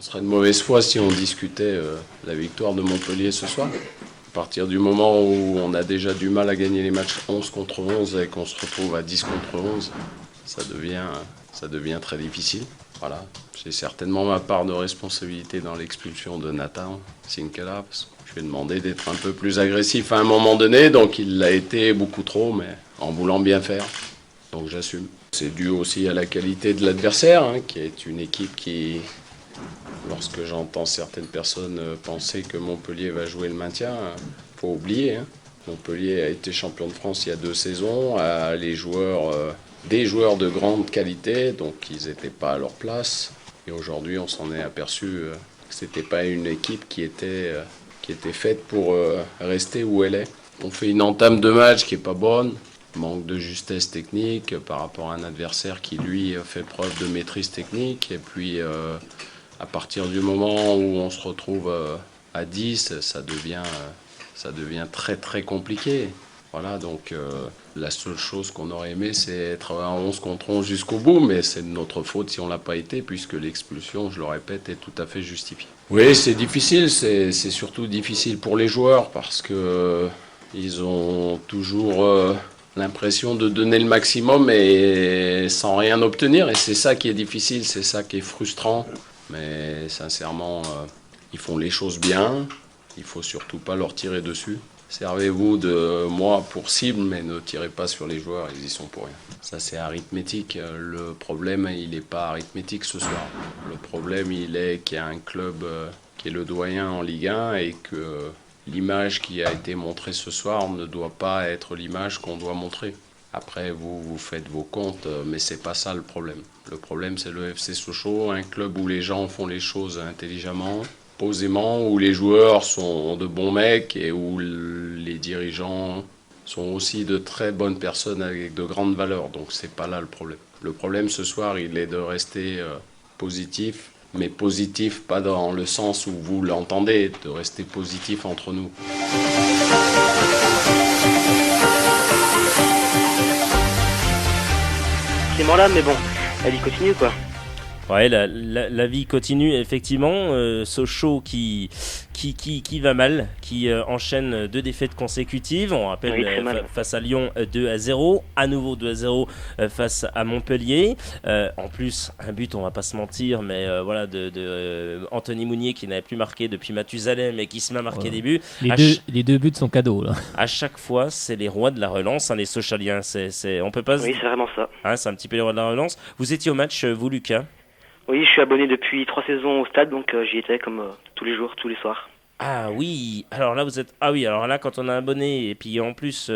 On serait de mauvaise foi si on discutait la victoire de Montpellier ce soir. À partir du moment où on a déjà du mal à gagner les matchs 11 contre 11 et qu'on se retrouve à 10 contre 11, ça devient très difficile. Voilà. J'ai certainement ma part de responsabilité dans l'expulsion de Nathan Sinkela, parce que je lui ai demandé d'être un peu plus agressif à un moment donné, donc il l'a été beaucoup trop, mais en voulant bien faire. Donc j'assume. C'est dû aussi à la qualité de l'adversaire, qui est une équipe qui, lorsque j'entends certaines personnes penser que Montpellier va jouer le maintien, faut oublier. Montpellier a été champion de France il y a 2 saisons, a des joueurs de grande qualité, donc ils n'étaient pas à leur place. Et aujourd'hui, on s'en est aperçu que c'était pas une équipe qui était faite pour rester où elle est. On fait une entame de match qui est pas bonne. Manque de justesse technique par rapport à un adversaire qui, lui, fait preuve de maîtrise technique. Et puis, à partir du moment où on se retrouve à 10, ça devient très, très compliqué. Voilà, donc la seule chose qu'on aurait aimé, c'est être à 11 contre 11 jusqu'au bout, mais c'est de notre faute si on ne l'a pas été, puisque l'expulsion, je le répète, est tout à fait justifiée. Oui, c'est difficile, c'est surtout difficile pour les joueurs, parce que ils ont toujours l'impression de donner le maximum et sans rien obtenir, et c'est ça qui est difficile, c'est ça qui est frustrant. Mais sincèrement, ils font les choses bien, il ne faut surtout pas leur tirer dessus. Servez-vous de moi pour cible, mais ne tirez pas sur les joueurs, ils y sont pour rien. Ça, c'est arithmétique. Le problème, il n'est pas arithmétique ce soir. Le problème, il est qu'il y a un club qui est le doyen en Ligue 1 et que l'image qui a été montrée ce soir ne doit pas être l'image qu'on doit montrer. Après, vous faites vos comptes, mais c'est pas ça le problème. Le problème, c'est le FC Sochaux, un club où les gens font les choses intelligemment, posément, où les joueurs sont de bons mecs et où les dirigeants sont aussi de très bonnes personnes avec de grandes valeurs. Donc c'est pas là le problème. Le problème ce soir, il est de rester positif, mais positif pas dans le sens où vous l'entendez, de rester positif entre nous. Là, mais bon, la vie continue quoi. Ouais, la vie continue effectivement. Sochaux qui va mal, qui enchaîne 2 défaites consécutives. On rappelle face à Lyon 2-0, à nouveau 2-0 face à Montpellier. En plus, un but, on va pas se mentir, mais voilà de Anthony Mounier qui n'avait plus marqué depuis Mathusalem et qui se met à marquer des buts. Les deux buts sont cadeaux là. À chaque fois, c'est les rois de la relance, les Sochaliens. On peut pas. Oui, c'est vraiment ça. C'est un petit peu les rois de la relance. Vous étiez au match, vous, Lucas? Oui, je suis abonné depuis 3 saisons au stade, donc j'y étais comme tous les jours, tous les soirs. Ah oui, alors là vous êtes... Ah oui, alors là quand on est abonné et puis en plus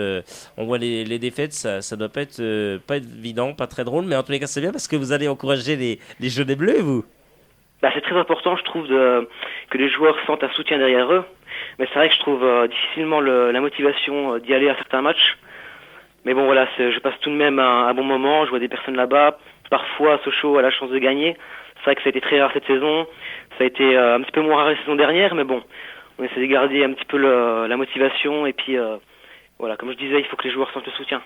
on voit les défaites, ça doit pas être évident, pas très drôle, mais en tous les cas c'est bien parce que vous allez encourager les jaunes et bleus, vous. C'est très important, je trouve, que les joueurs sentent un soutien derrière eux, mais c'est vrai que je trouve difficilement la motivation d'y aller à certains matchs. Mais bon voilà, je passe tout de même un bon moment, je vois des personnes là-bas, parfois Sochaux a la chance de gagner. C'est vrai que ça a été très rare cette saison, ça a été un petit peu moins rare la saison dernière, mais bon, on essaie de garder un petit peu la motivation et puis voilà, comme je disais, il faut que les joueurs sentent le soutien.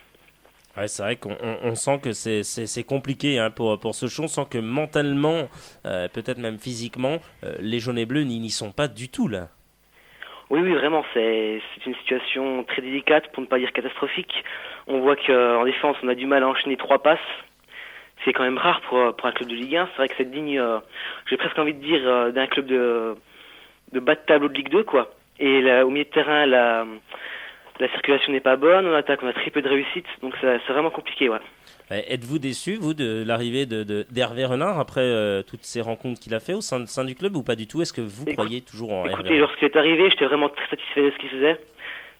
Ouais, c'est vrai qu'on sent que c'est compliqué pour Sochaux, on sent que mentalement, peut-être même physiquement, les jaunes et bleus n'y sont pas du tout là. Oui, vraiment, c'est une situation très délicate, pour ne pas dire catastrophique. On voit qu'en défense, on a du mal à enchaîner 3 passes. C'est quand même rare pour un club de Ligue 1. C'est vrai que c'est digne, j'ai presque envie de dire, d'un club de bas de tableau de Ligue 2, quoi. Et là, au milieu de terrain, la circulation n'est pas bonne. En attaque, on a très peu de réussite. Donc c'est vraiment compliqué, ouais. Êtes-vous déçu, vous, de l'arrivée d'Hervé Renard après toutes ces rencontres qu'il a fait au sein du club ou pas du tout? Est-ce que vous croyez toujours en Hervé Renard? Écoutez, lorsqu'il est arrivé, j'étais vraiment très satisfait de ce qu'il faisait.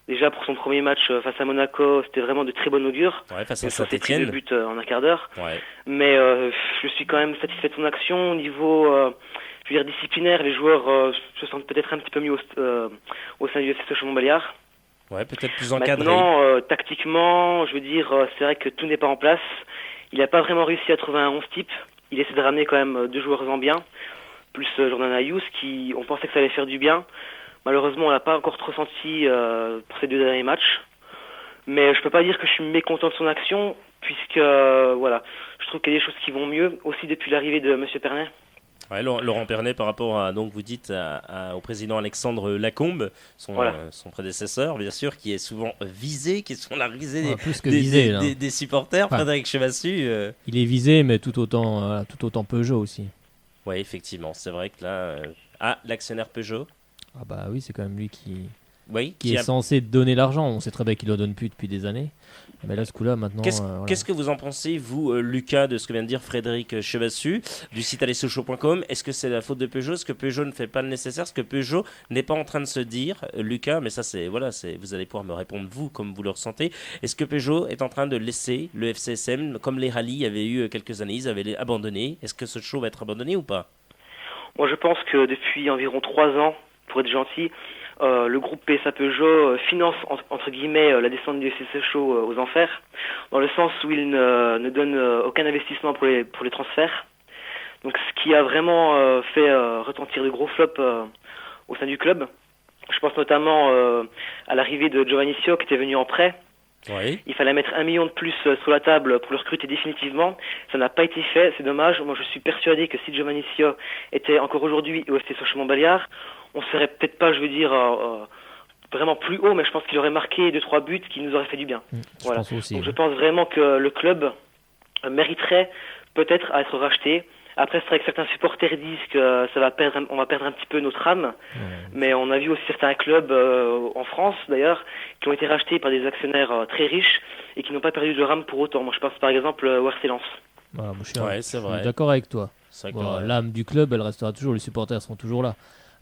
Déjà, pour son premier match face à Monaco, c'était vraiment de très bon augure. Ouais, face à Saint-Etienne. 2 buts en un quart d'heure. Ouais. Mais je suis quand même satisfait de son action. Au niveau je veux dire, disciplinaire, les joueurs se sentent peut-être un petit peu mieux au sein du FC Sochaux-Montbéliard. Ouais, peut-être plus encadré. Maintenant, tactiquement, je veux dire, c'est vrai que tout n'est pas en place. Il n'a pas vraiment réussi à trouver un 11 type. Il essaie de ramener quand même 2 joueurs en bien, plus Jordan Ayous, qui on pensait que ça allait faire du bien. Malheureusement, on l'a pas encore trop ressenti pour ces 2 derniers matchs. Mais je peux pas dire que je suis mécontent de son action, puisque voilà, je trouve qu'il y a des choses qui vont mieux, aussi depuis l'arrivée de Monsieur Pernet. Ouais, Laurent Pernet, par rapport à, donc vous dites au président Alexandre Lacombe, son prédécesseur, bien sûr, qui est souvent visé, qui sont la risée des supporters, Frédéric Chevassu. Il est visé, mais tout autant Peugeot aussi. Oui, effectivement, c'est vrai que là... l'actionnaire Peugeot. Ah bah oui, c'est quand même lui qui qui est censé donner l'argent. On sait très bien qu'il ne le donne plus depuis des années. Mais là, ce coup-là, maintenant... Qu'est-ce que vous en pensez, vous, Lucas, de ce que vient de dire Frédéric Chevassu, du site allezsochaux.com? Est-ce que c'est la faute de Peugeot? Est-ce que Peugeot ne fait pas le nécessaire? Est-ce que Peugeot n'est pas en train de se dire, Lucas, mais ça, vous allez pouvoir me répondre, vous, comme vous le ressentez. Est-ce que Peugeot est en train de laisser le FCSM, comme les rallyes avaient eu quelques années, ils avaient abandonné? Est-ce que ce show va être abandonné ou pas? Moi, je pense que depuis environ 3 ans, pour être gentil, le groupe PSA Peugeot finance entre guillemets la descente du FC Sochaux aux enfers, dans le sens où il ne donne aucun investissement pour les transferts. Donc ce qui a vraiment fait retentir de gros flops au sein du club. Je pense notamment à l'arrivée de Giovanni Sio qui était venu en prêt. Oui. Il fallait mettre 1 million de plus sur la table pour le recruter définitivement. Ça n'a pas été fait, c'est dommage. Moi je suis persuadé que si Giovanni Sio était encore aujourd'hui au FC Sochaux-Montbéliard, on serait peut-être pas, vraiment plus haut, mais je pense qu'il aurait marqué 2-3 buts qui nous auraient fait du bien. Voilà. Donc je pense vraiment que le club mériterait peut-être à être racheté. Après, c'est vrai que certains supporters disent que on va perdre un petit peu notre âme, mais on a vu aussi certains clubs en France d'ailleurs qui ont été rachetés par des actionnaires très riches et qui n'ont pas perdu leur âme pour autant. Moi, je pense par exemple au RC Lens. Voilà, moi, je suis d'accord avec toi. L'âme du club, elle restera toujours, les supporters seront toujours là.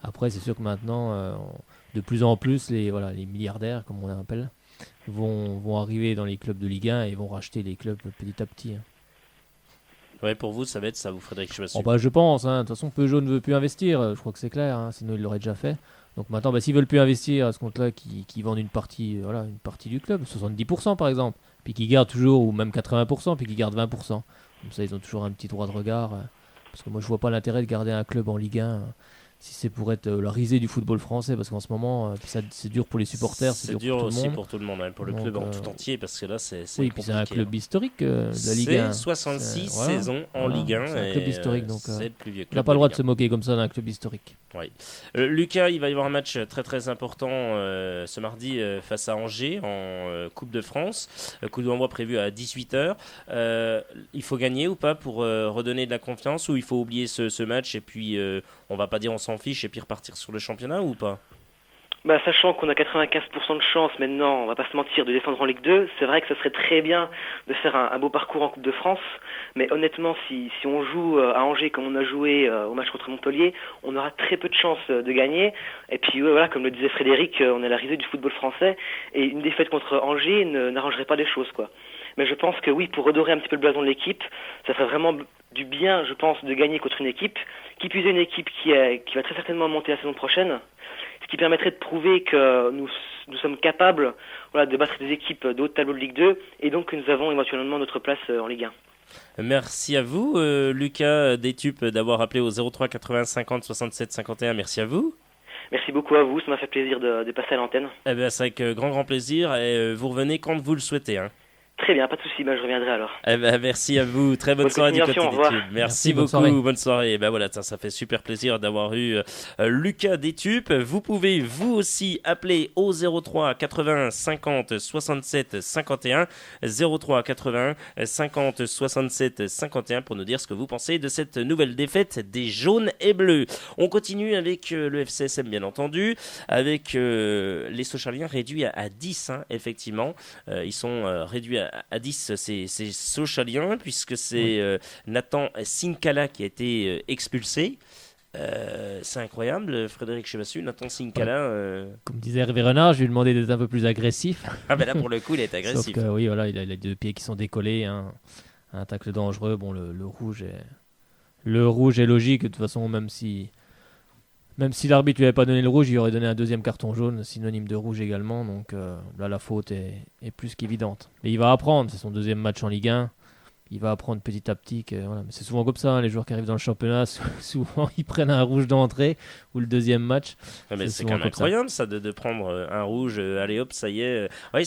Après, c'est sûr que maintenant, de plus en plus, les milliardaires, comme on les appelle, vont arriver dans les clubs de Ligue 1 et vont racheter les clubs petit à petit. Ouais, pour vous, ça va être ça, vous, Frédéric Chevassu? Je pense. De toute façon, Peugeot ne veut plus investir. Je crois que c'est clair. Sinon, il l'aurait déjà fait. Donc maintenant, s'ils veulent plus investir à ce compte-là, qu'ils vendent une partie du club, 70% par exemple, puis qu'ils gardent toujours, ou même 80%, puis qu'ils gardent 20%. Comme ça, ils ont toujours un petit droit de regard. Parce que moi, je vois pas l'intérêt de garder un club en Ligue 1. Si c'est pour être la risée du football français, parce qu'en ce moment, c'est dur pour les supporters, c'est dur aussi pour tout le monde, pour le club en tout entier, parce que là, c'est oui, puis c'est un club historique de la Ligue 1. C'est 66 saisons en Ligue 1. C'est un club historique, donc c'est le plus vieux club. On n'a pas le droit de se moquer comme ça d'un club historique. Oui. Lucas, il va y avoir un match très très important ce mardi face à Angers en Coupe de France. Coup d'envoi prévu à 18h. Il faut gagner ou pas pour redonner de la confiance, ou il faut oublier ce match et puis on va pas dire on s'en fiche et puis repartir sur le championnat ou pas? Sachant qu'on a 95% de chance maintenant, on va pas se mentir, de descendre en Ligue 2, c'est vrai que ça serait très bien de faire un beau parcours en Coupe de France, mais honnêtement, si on joue à Angers comme on a joué au match contre Montpellier, on aura très peu de chances de gagner, et puis voilà, comme le disait Frédéric, on est la risée du football français, et une défaite contre Angers n'arrangerait pas les choses, quoi. Mais je pense que oui, pour redorer un petit peu le blason de l'équipe, ça ferait vraiment du bien, je pense, de gagner contre une équipe, qui puise une équipe qui va très certainement monter la saison prochaine, ce qui permettrait de prouver que nous sommes capables de battre des équipes de haut tableau de Ligue 2 et donc que nous avons éventuellement notre place en Ligue 1. Merci à vous, Lucas Détup, d'avoir appelé au 03 80 50 67 51. Merci à vous. Merci beaucoup à vous, ça m'a fait plaisir de passer à l'antenne. C'est avec grand plaisir et vous revenez quand vous le souhaitez. Très bien, pas de souci, je reviendrai alors. Merci à vous, très bonne soirée du côté d'études. Merci beaucoup, bonne soirée. Et voilà, ça fait super plaisir d'avoir eu Lucas Détup. Vous pouvez vous aussi appeler au 03 80 50 67 51, 03 80 50 67 51 pour nous dire ce que vous pensez de cette nouvelle défaite des jaunes et bleus. On continue avec le FCSM bien entendu, avec les Sochaliens réduits à 10, effectivement. Ils sont réduits à 10 ces Sochaliens, puisque c'est Nathan Sinkala qui a été expulsé. C'est incroyable, Frédéric Chevassu, Nathan Sinkala. Comme disait Hervé Renard, je lui ai demandé d'être un peu plus agressif. Là pour le coup il est agressif. Sauf que oui, voilà, il a les deux pieds qui sont décollés, un tacle dangereux. Bon, le rouge est logique, de toute façon, même si l'arbitre lui avait pas donné le rouge, il aurait donné un deuxième carton jaune, synonyme de rouge également. Donc là, la faute est plus qu'évidente. Mais il va apprendre, c'est son deuxième match en Ligue 1. Il va apprendre petit à petit. Voilà. Mais c'est souvent comme ça, les joueurs qui arrivent dans le championnat, souvent ils prennent un rouge d'entrée ou le deuxième match. Mais c'est quand même incroyable ça de prendre un rouge, allez hop, ça y est. Ouais,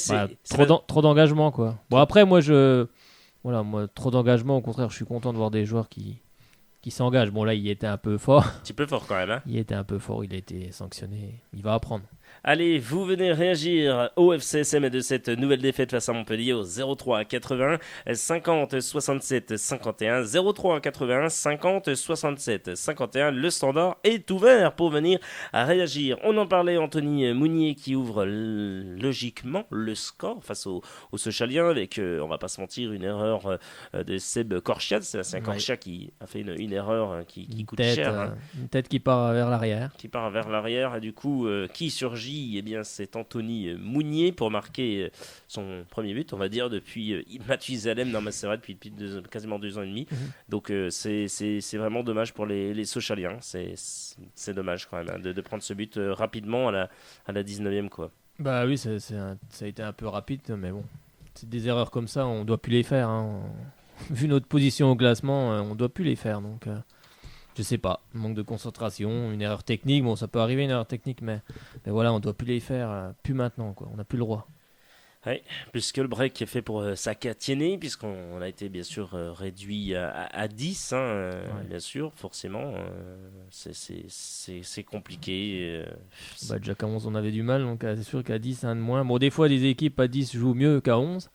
trop d'engagement, quoi. Bon, après, moi, trop d'engagement, au contraire, je suis content de voir des joueurs qui qui s'engage. Bon là, il était un peu fort. Un petit peu fort quand même. Hein. Il était un peu fort, il a été sanctionné. Il va apprendre. Allez, vous venez réagir au FCSM de cette nouvelle défaite face à Montpellier au 03 81 50 67 51 03 81 50 67 51. Le standard est ouvert pour venir à réagir. On en parlait, Anthony Mounier qui ouvre logiquement le score face au Sochaliens avec, on va pas se mentir, une erreur de Seb Korchiad. C'est un Korchiad qui a fait une erreur qui coûte cher. Hein. Une tête qui part vers l'arrière. Qui part vers l'arrière et du coup, qui surgit? Eh bien, c'est Anthony Mounier pour marquer son premier but, on va dire, depuis Mathusalem. Non, mais c'est vrai, depuis quasiment 2 ans et demi. Donc, c'est vraiment dommage pour les Sochaliens. C'est dommage quand même hein, de prendre ce but rapidement à la 19e, quoi. Bah oui, ça a été un peu rapide, mais bon. C'est des erreurs comme ça, on doit plus les faire. Hein. Vu notre position au classement, on doit plus les faire. Donc, je sais pas, manque de concentration, une erreur technique. Bon, ça peut arriver une erreur technique, mais voilà, on doit plus les faire, plus maintenant, quoi. On n'a plus le droit. Oui, puisque le break est fait pour Sakatiene, puisqu'on a été bien sûr réduit à 10, hein, bien sûr, forcément. C'est compliqué. Déjà qu'à 11, on avait du mal, donc c'est sûr qu'à 10, un de moins. Bon, des fois, des équipes à 10 jouent mieux qu'à 11.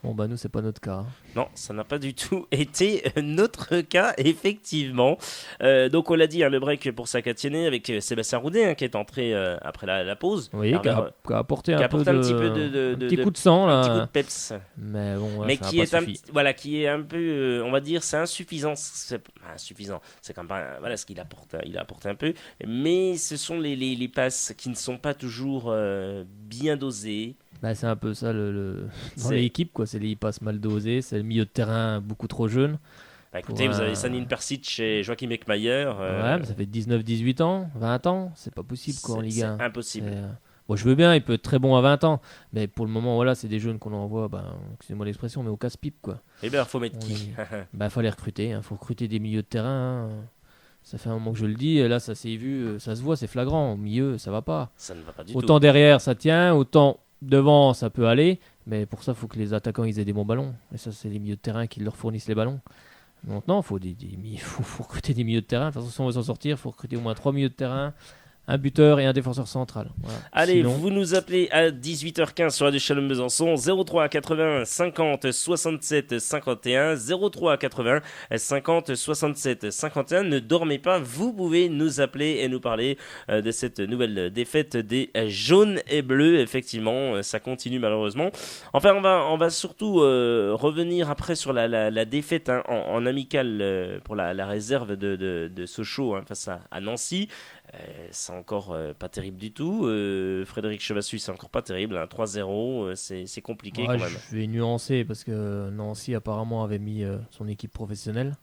Bon, nous, c'est pas notre cas. Non, ça n'a pas du tout été notre cas, effectivement. Donc, on l'a dit, hein, le break pour Sakatiene avec Sébastien Roudet, hein, qui est entré après la pause. Oui, qui a apporté un petit peu de petit coup de sang, là. Un petit coup de peps. Mais bon, mais qui est un peu, on va dire, c'est insuffisant. C'est quand même voilà ce qu'il apporte. Il apporte un peu. Mais ce sont les passes qui ne sont pas toujours bien dosées. C'est un peu ça dans l'équipe, quoi. C'est les passes mal dosées, c'est le milieu de terrain beaucoup trop jeune. Écoutez, vous avez Sanin Persic et Joachim Eckmayer. Ouais, mais ça fait 19, 18 ans, 20 ans, c'est pas possible quoi, en Ligue 1. C'est impossible. Bon, je veux bien, il peut être très bon à 20 ans, mais pour le moment, voilà, c'est des jeunes qu'on envoie, excusez-moi l'expression, mais au casse-pipe, quoi. Eh bien, il faut mettre qui faut les recruter, faut recruter des milieux de terrain. Ça fait un moment que je le dis, et là, ça s'est vu, ça se voit, c'est flagrant. Au milieu, ça va pas. Ça ne va pas du tout. Autant derrière, ça tient, autant devant, ça peut aller, mais pour ça, il faut que les attaquants ils aient des bons ballons. Et ça, c'est les milieux de terrain qui leur fournissent les ballons. Maintenant, il faut recruter des milieux de terrain. De toute façon, si on veut s'en sortir, il faut recruter au moins 3 milieux de terrain, un buteur et un défenseur central. Voilà. Allez, sinon... vous nous appelez à 18h15 sur Radio Shalom Besançon, 03 80 50 67 51, 03 80 50 67 51. Ne dormez pas, vous pouvez nous appeler et nous parler de cette nouvelle défaite des jaunes et bleus. Effectivement, ça continue malheureusement. Enfin, on va surtout revenir après sur la défaite hein, en amical pour la réserve de Sochaux hein, face à Nancy. C'est encore pas terrible du tout. Frédéric Chevassus, c'est encore pas terrible. Hein. 3-0, c'est compliqué quand même. Je vais nuancer parce que Nancy apparemment avait mis son équipe professionnelle.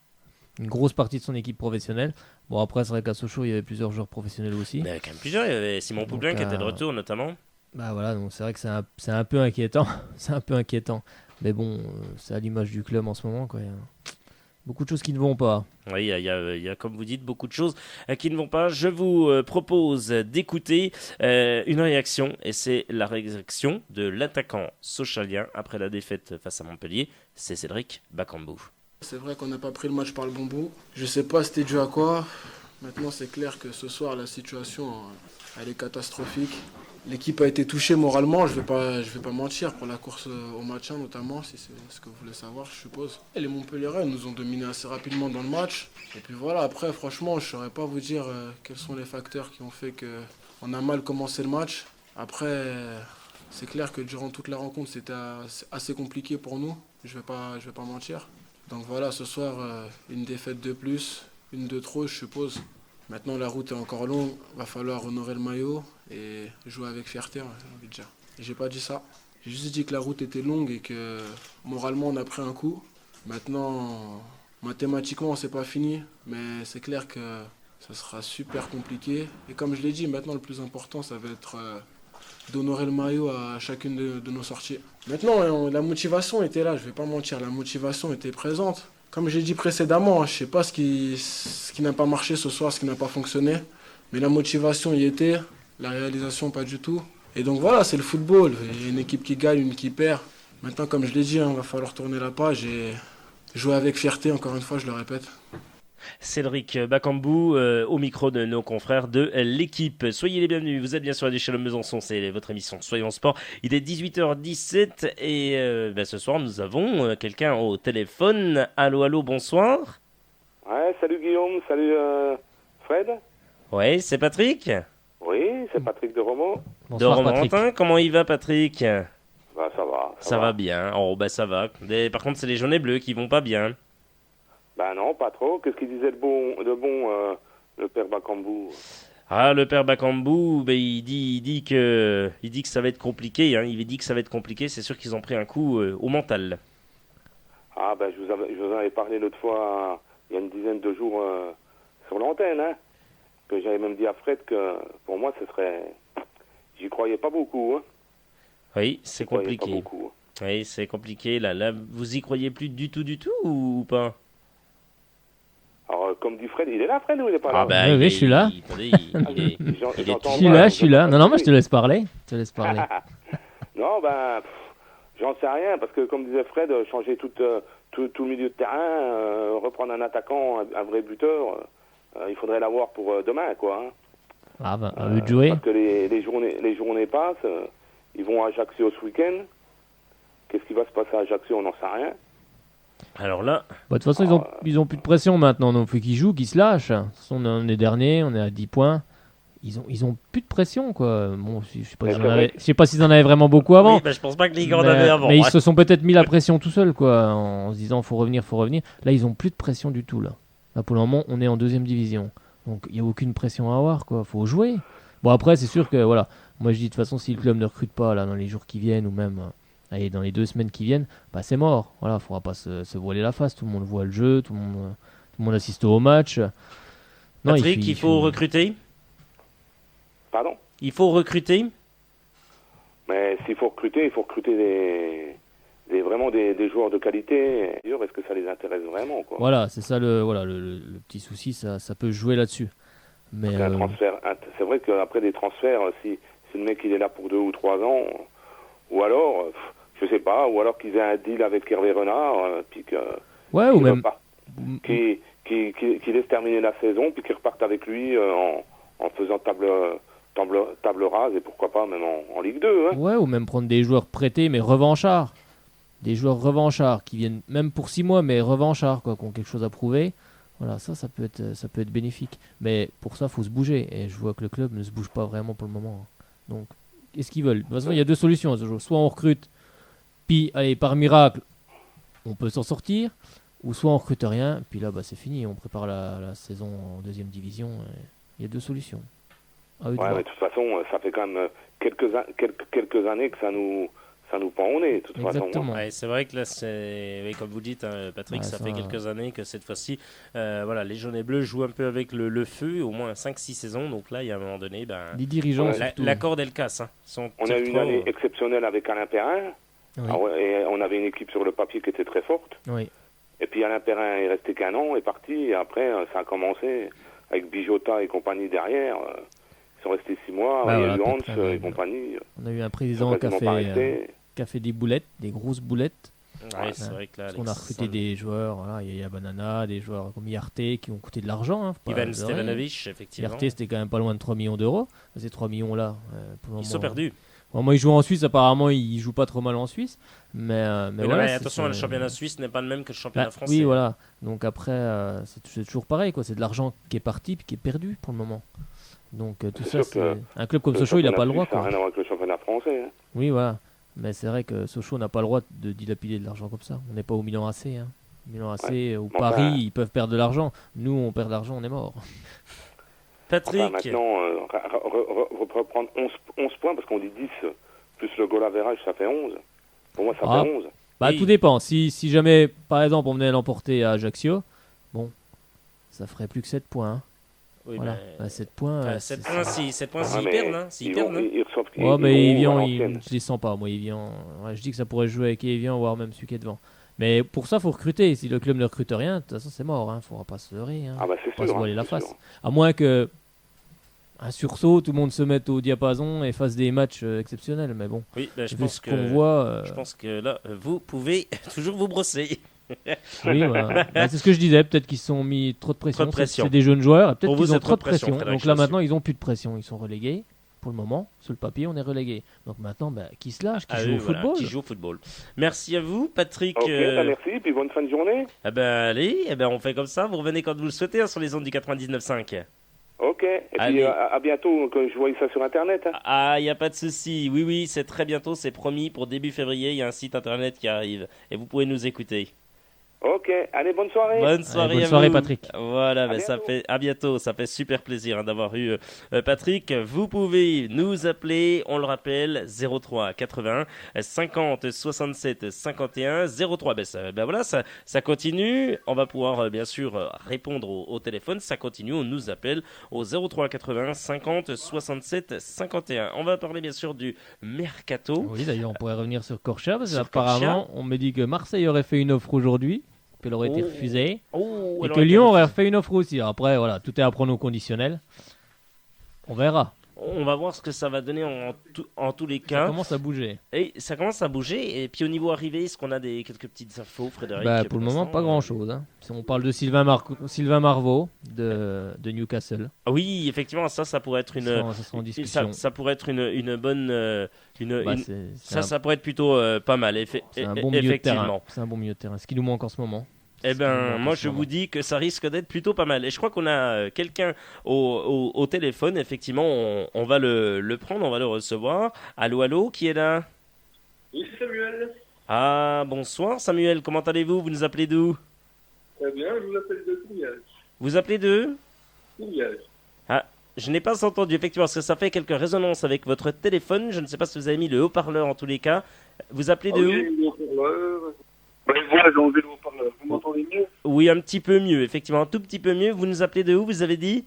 Une grosse partie de son équipe professionnelle. Bon, après, c'est vrai qu'à Sochaux, il y avait plusieurs joueurs professionnels aussi. Mais quand même plusieurs. Il y avait Simon Poublin qui était de retour notamment. Voilà, donc c'est vrai que c'est un peu inquiétant. C'est un peu inquiétant. Mais bon, c'est à l'image du club en ce moment, quoi. Beaucoup de choses qui ne vont pas. Oui, il y a, comme vous dites, beaucoup de choses qui ne vont pas. Je vous propose d'écouter une réaction, et c'est la réaction de l'attaquant sochalien après la défaite face à Montpellier. C'est Cédric Bakambu. C'est vrai qu'on n'a pas pris le match par le bon bout. Je sais pas c'était dû à quoi. Maintenant, c'est clair que ce soir, la situation elle est catastrophique. L'équipe a été touchée moralement, je vais pas mentir, pour la course au maintien notamment, si c'est ce que vous voulez savoir, je suppose. Et les Montpelliérains nous ont dominés assez rapidement dans le match. Et puis voilà, après, franchement, je ne saurais pas vous dire quels sont les facteurs qui ont fait qu'on a mal commencé le match. Après, c'est clair que durant toute la rencontre, c'était assez compliqué pour nous, je vais pas mentir. Donc voilà, ce soir, une défaite de plus, une de trop, je suppose. Maintenant, la route est encore longue, va falloir honorer le maillot et jouer avec fierté, j'ai envie de dire. Et j'ai pas dit ça. J'ai juste dit que la route était longue et que moralement, on a pris un coup. Maintenant, mathématiquement, c'est pas fini, mais c'est clair que ça sera super compliqué. Et comme je l'ai dit, maintenant, le plus important, ça va être d'honorer le maillot à chacune de nos sorties. Maintenant, la motivation était là, je vais pas mentir, la motivation était présente. Comme j'ai dit précédemment, je ne sais pas ce qui n'a pas marché ce soir, ce qui n'a pas fonctionné. Mais la motivation y était, la réalisation pas du tout. Et donc voilà, c'est le football. Il y a une équipe qui gagne, une qui perd. Maintenant, comme je l'ai dit, il va falloir tourner la page et jouer avec fierté, encore une fois, je le répète. Cédric Bakambu au micro de nos confrères de l'équipe. Soyez les bienvenus, vous êtes bien sûr à l'échelle de Besançon, c'est votre émission Soyons Sport. Il est 18h17 et ce soir nous avons quelqu'un au téléphone. Allô, bonsoir. Ouais, salut Guillaume, salut Fred. Ouais, c'est Patrick. Oui, c'est Patrick de Romans. Bonsoir, de Patrick. Romorantin, comment il va Patrick? Bah ça va. Ça va bien, ça va. Par contre c'est les jaunes et bleus qui vont pas bien. Bah non, pas trop. Qu'est-ce qu'il disait le père Bakambu? Ah, le père Bakambu, il dit que ça va être compliqué. Il dit que ça va être compliqué. C'est sûr qu'ils ont pris un coup au mental. Ah bah je vous en avais parlé l'autre fois, il y a une dizaine de jours sur l'antenne, hein, que j'avais même dit à Fred que pour moi ce serait... J'y croyais pas beaucoup. Hein. Oui, c'est compliqué. Pas beaucoup. Oui, c'est compliqué. Là, vous y croyez plus du tout ou pas? Alors, comme dit Fred, il est là, Fred, ou il est pas là? Oui, je suis là. Je suis là. Non, moi je te laisse parler. Non, j'en sais rien, parce que comme disait Fred, changer tout le milieu de terrain, reprendre un attaquant, un vrai buteur, il faudrait l'avoir pour demain, quoi. Hein. Ah à eux de jouer. Parce que les journées passent, ils vont à Ajaccio ce week-end. Qu'est-ce qui va se passer à Ajaccio, on n'en sait rien. Alors là... De toute façon, ils ont plus de pression maintenant, donc il faut qu'ils jouent, qu'ils se lâchent. On est dernier, on est à 10 points. Ils ont plus de pression, quoi. Bon, je sais pas s'ils en avaient vraiment beaucoup avant. Oui, je pense pas que les gars en avaient avant. Mais ils se sont peut-être mis la pression tout seuls, quoi, en se disant faut revenir. Là, ils ont plus de pression du tout, là. Là, pour le moment, on est en 2e division. Donc, il n'y a aucune pression à avoir, quoi. Faut jouer. Bon, après, c'est sûr que, voilà. Moi, je dis, de toute façon, si le club ne recrute pas, là, dans les jours qui viennent, ou même dans les 2 semaines qui viennent, c'est mort. Voilà, il ne faudra pas se voiler la face. Tout le monde voit le jeu, tout le monde assiste au match. Non, Patrick, il faut recruter. Pardon? Il faut recruter. Mais s'il faut recruter, il faut recruter vraiment des joueurs de qualité. Est-ce que ça les intéresse vraiment, quoi? Voilà, c'est ça le petit souci, ça peut jouer là-dessus. Mais un transfert, c'est vrai qu'après des transferts, si le mec il est là pour 2 ou 3 ans, ou alors, je sais pas, ou alors qu'ils aient un deal avec Hervé Renard, puis que ou même qui laisse terminer la saison, puis qu'ils repartent avec lui en faisant table rase, et pourquoi pas même en Ligue 2. Hein. Ouais, ou même prendre des joueurs prêtés, mais revanchards. Des joueurs revanchards qui viennent même pour 6 mois, mais revanchards, quoi, qui ont quelque chose à prouver. Voilà, ça peut être bénéfique. Mais pour ça, il faut se bouger. Et je vois que le club ne se bouge pas vraiment pour le moment. Donc, qu'est-ce qu'ils veulent? De toute façon, il y a 2 solutions à ce jour. Soit on recrute, puis, allez, par miracle, on peut s'en sortir. Ou soit on recrute rien, puis là, c'est fini. On prépare la saison en 2e division. Il y a 2 solutions. Mais de toute façon, ça fait quand même quelques années que ça nous pend au nez, de toute Exactement. façon. Ouais, c'est vrai que là, comme vous dites, Patrick, ça fait quelques années que cette fois-ci, les jaunes et bleus jouent un peu avec le feu, au moins 5-6 saisons. Donc là, il y a un moment donné, les dirigeants, la corde, elle casse. Hein. On a eu une année exceptionnelle avec Alain Perrin. Oui. Et on avait une équipe sur le papier qui était très forte. Oui. Et puis Alain Perrin est resté qu'1 an, est parti. Et après, ça a commencé avec Bijota et compagnie derrière. Ils sont restés 6 mois. Il y a eu Hans et compagnie. On a eu un président qui a fait des boulettes, des grosses boulettes. Ouais, c'est vrai que là, on a recruté des joueurs, il y a Banana, des joueurs comme Yarté qui ont coûté de l'argent. Hein, Ivan Stevanovic, effectivement. Yarté, c'était quand même pas loin de 3 millions d'euros. Ces 3 millions-là, ils sont perdus. Bon, moi, ils jouent en Suisse, apparemment, ils jouent pas trop mal en Suisse. Mais voilà, attention, le championnat suisse n'est pas le même que le championnat français. Oui, voilà. Donc après, c'est toujours pareil, quoi. C'est de l'argent qui est parti puis qui est perdu pour le moment. Donc tout ça, un club comme Sochaux, il n'a pas le droit. Ça n'a rien à voir avec le championnat français. Hein. Oui, voilà. Mais c'est vrai que Sochaux n'a pas le droit de dilapider de l'argent comme ça. On n'est pas au Milan AC. Hein. Milan AC ou Paris, ils peuvent perdre de l'argent. Nous, on perd de l'argent, on est mort. Patrick. Maintenant, reprendre 11 points, parce qu'on dit 10, plus le goal average, ça fait 11. Pour moi, ça fait 11. Oui. Tout dépend. Si jamais, par exemple, on venait l'emporter à Ajaccio, ça ferait plus que 7 points. Hein. Oui, voilà. 7 points. 7 points, s'ils perdent. Hein, s'ils perdent. Mais Evian, je les sens pas. Moi, Evian, je dis que ça pourrait jouer avec Evian, voire même celui qui est devant. Mais pour ça, il faut recruter. Si le club ne recrute rien, de toute façon, c'est mort. Il ne faudra pas se leurrer. Hein. C'est pas sûr, se voiler la face. Sûr. À moins que un sursaut, tout le monde se mette au diapason et fasse des matchs exceptionnels. Mais bon, oui, je pense que je pense que là, vous pouvez toujours vous brosser. Oui, voilà. C'est ce que je disais. Peut-être qu'ils se sont mis trop de pression. Trop de pression. C'est des jeunes joueurs. Et peut-être Pour vous, qu'ils ont c'est trop de trop de pression, pression. Frédéric Donc là, Chaussu. maintenant, ils ont plus de pression. Ils sont relégués. Pour le moment, sur le papier, on est relégués. Donc maintenant, qui se lâche, qui joue au football. Qui joue au football. Merci à vous, Patrick. Ok, merci, puis bonne fin de journée. Allez, on fait comme ça. Vous revenez quand vous le souhaitez sur les ondes du 99.5. Ok, et Allez. puis à bientôt, que je voie ça sur Internet. Hein. Ah, il n'y a pas de souci. Oui, c'est très bientôt, c'est promis. Pour début février, il y a un site internet qui arrive. Et vous pouvez nous écouter. Ok, allez, bonne soirée. Bonne soirée, bonne à soirée, vous. Patrick. Voilà, bientôt. à bientôt. Ça fait super plaisir d'avoir eu Patrick. Vous pouvez nous appeler, on le rappelle, 03 81 50 67 51 03. Ça continue. On va pouvoir bien sûr répondre au téléphone. Ça continue. On nous appelle au 03 80 50 67 51. On va parler bien sûr du mercato. Oui, d'ailleurs, on pourrait revenir sur Corchia parce Sur qu'apparemment, on me dit que Marseille aurait fait une offre aujourd'hui, puis elle aurait été refusée, et elle que aurait été Lyon aurait refusée. fait une offre aussi. Après, voilà, tout est à prendre au conditionnel. On verra. On va voir ce que ça va donner en tous les Ça cas. commence à bouger. Et ça commence à bouger. Et puis au niveau arrivé, est-ce qu'on a quelques petites infos, Frédéric? Pour le moment, pas grand-chose. Hein. Si on parle de Sylvain Marvaux de Newcastle, Oui, effectivement, ça pourrait être ça sera en discussion. ça pourrait être une bonne. Ça pourrait être plutôt pas mal. C'est un bon milieu de terrain. Effectivement. C'est un bon milieu de terrain. Ce qui nous manque en ce moment. Eh ben, moi je vous dis que ça risque d'être plutôt pas mal. Et je crois qu'on a quelqu'un au téléphone. Effectivement, on va le prendre, on va le recevoir. Allô, qui est là? Oui, c'est Samuel. Ah, bonsoir Samuel, comment allez-vous? Vous nous appelez d'où? Très bien, je vous appelle de Courriage. Vous appelez d'où? Courriage. Ah, je n'ai pas entendu, effectivement, parce que ça fait quelques résonances avec votre téléphone. Je ne sais pas si vous avez mis le haut-parleur en tous les cas. Vous appelez de J'ai où? mis le haut-parleur. Voilà, j'ai enlevé le haut-parleur. Vous m'entendez mieux? Oui, un petit peu mieux, effectivement, un tout petit peu mieux. Vous nous appelez de où, vous avez dit?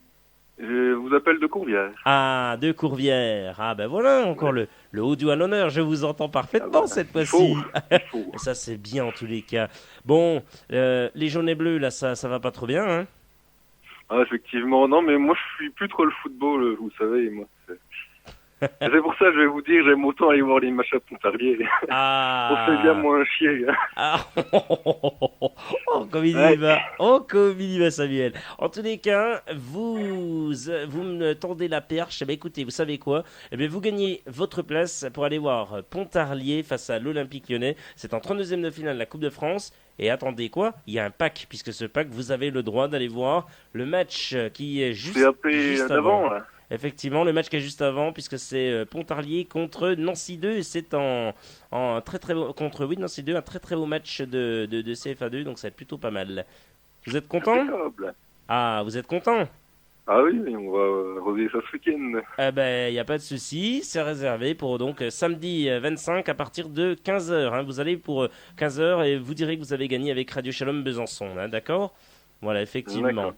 Je vous appelle de Courriage. Ah, de Courvières. Ah ben voilà, encore le haut du à l'honneur. Je vous entends parfaitement cette fois-ci. Ça, c'est bien en tous les cas. Bon, les jaunes et bleus, là, ça va pas trop bien, hein? Ah, effectivement. Non, mais moi, je suis plus trop le football, vous savez, moi. C'est pour ça que je vais vous dire, j'aime autant aller voir les matchs à Pontarlier. Ah. On fait bien moins chier. Ah, oh, comme il y va. Oh, comme il y va, Samuel. En tous les cas, vous me tendez la perche. Eh bien, écoutez, vous savez quoi? Eh bien, vous gagnez votre place pour aller voir Pontarlier face à l'Olympique Lyonnais. C'est en 32e de finale de la Coupe de France. Et attendez quoi? Il y a un pack, puisque ce pack, vous avez le droit d'aller voir le match qui est juste, C'est appelé juste d'avant, avant. là. Effectivement, le match qui est juste avant, puisque c'est Pontarlier contre Nancy 2, et c'est en très très beau, contre Nancy 2, un très très beau match de CFA 2, donc ça va être plutôt pas mal. Vous êtes content? Impeccable. Ah, vous êtes content? Ah oui, on va revoir ça ce week-end. Eh ben, il n'y a pas de souci, c'est réservé pour donc samedi 25 à partir de 15h. Hein. Vous allez pour 15h et vous direz que vous avez gagné avec Radio Shalom Besançon, hein, d'accord? Voilà, effectivement. D'accord.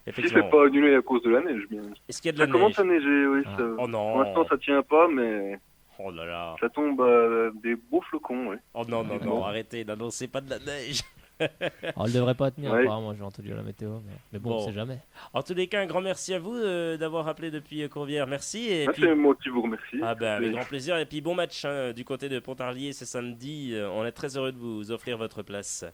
Si Effectivement. c'est pas annulé à cause de la neige, bien. Est-ce qu'il y a de Ça la commence neige? à neiger, oui. Ah. Ça... Oh non. Pour l'instant, ça tient pas, mais Oh là là. ça tombe des beaux flocons, oui. Oh non, arrêtez, n'annoncez pas de la neige. Alors, elle devrait pas tenir, Ouais. apparemment, j'ai entendu la météo. Mais bon, Bon. on sait jamais. En tous les cas, un grand merci à vous d'avoir appelé depuis Courvières. Merci. Et puis, C'est moi qui vous remercie. ah ben, avec Et- grand plaisir. Et puis bon match hein, du côté de Pontarlier, c'est samedi. On est très heureux de vous offrir votre place.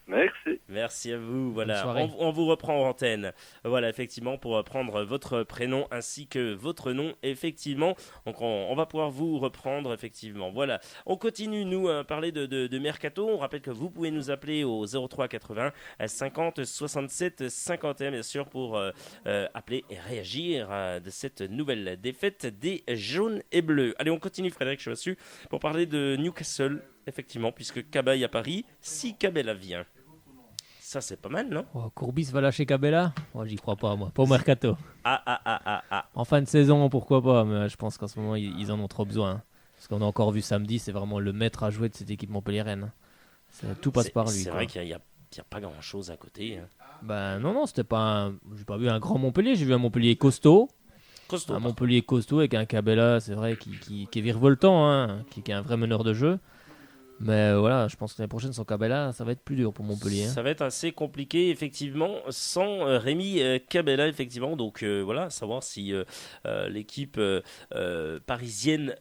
Merci. Merci à vous. Voilà, Bonne soirée. on vous reprend en antenne. Voilà, effectivement, pour prendre votre prénom ainsi que votre nom, effectivement. Donc, on va pouvoir vous reprendre, effectivement. Voilà, on continue, nous, à parler de Mercato. On rappelle que vous pouvez nous appeler au 03 80 50 67 51, bien sûr, pour appeler et réagir de cette nouvelle défaite des jaunes et bleus. Allez, on continue, Frédéric Chaussu, pour parler de Newcastle, effectivement, puisque Cabaye à Paris, si Cabella vient. Ça, c'est pas mal, non? Oh, Courbis va lâcher Cabella? Oh, j'y crois pas, moi. Pas au mercato. Ah. En fin de saison, pourquoi pas, mais je pense qu'en ce moment, ils en ont trop besoin. Parce qu'on a encore vu samedi, c'est vraiment le maître à jouer de cette équipe montpelliéraine. Tout passe par lui. C'est quoi. vrai qu'il n'y a pas grand-chose à côté. Hein. Ben non, c'était pas j'ai pas vu un grand Montpellier, j'ai vu un Montpellier costaud. Costaud. Un Montpellier costaud avec un Cabella, c'est vrai, qui est virevoltant, hein, qui est un vrai meneur de jeu. Mais voilà, je pense que l'année prochaine, sans Cabella, ça va être plus dur pour Montpellier. Ça va être assez compliqué, effectivement, sans Rémi Cabella, effectivement. Donc voilà, savoir si l'équipe parisienne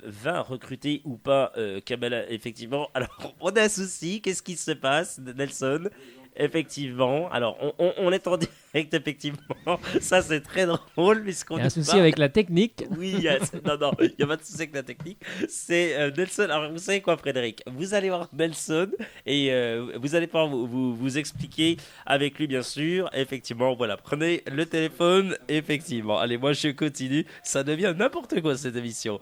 va recruter ou pas Cabella, effectivement. Alors, on a un souci. Qu'est-ce qui se passe, Nelson? Effectivement. Alors, on est en direct, effectivement. Ça, c'est très drôle. Il y a un souci avec la technique. Oui, il n'y a pas de souci avec la technique. C'est Nelson. Alors, vous savez quoi, Frédéric? Vous allez voir Nelson et vous allez pouvoir vous expliquer avec lui, bien sûr. Effectivement, voilà. Prenez le téléphone. Effectivement. Allez, moi, je continue. Ça devient n'importe quoi, cette émission.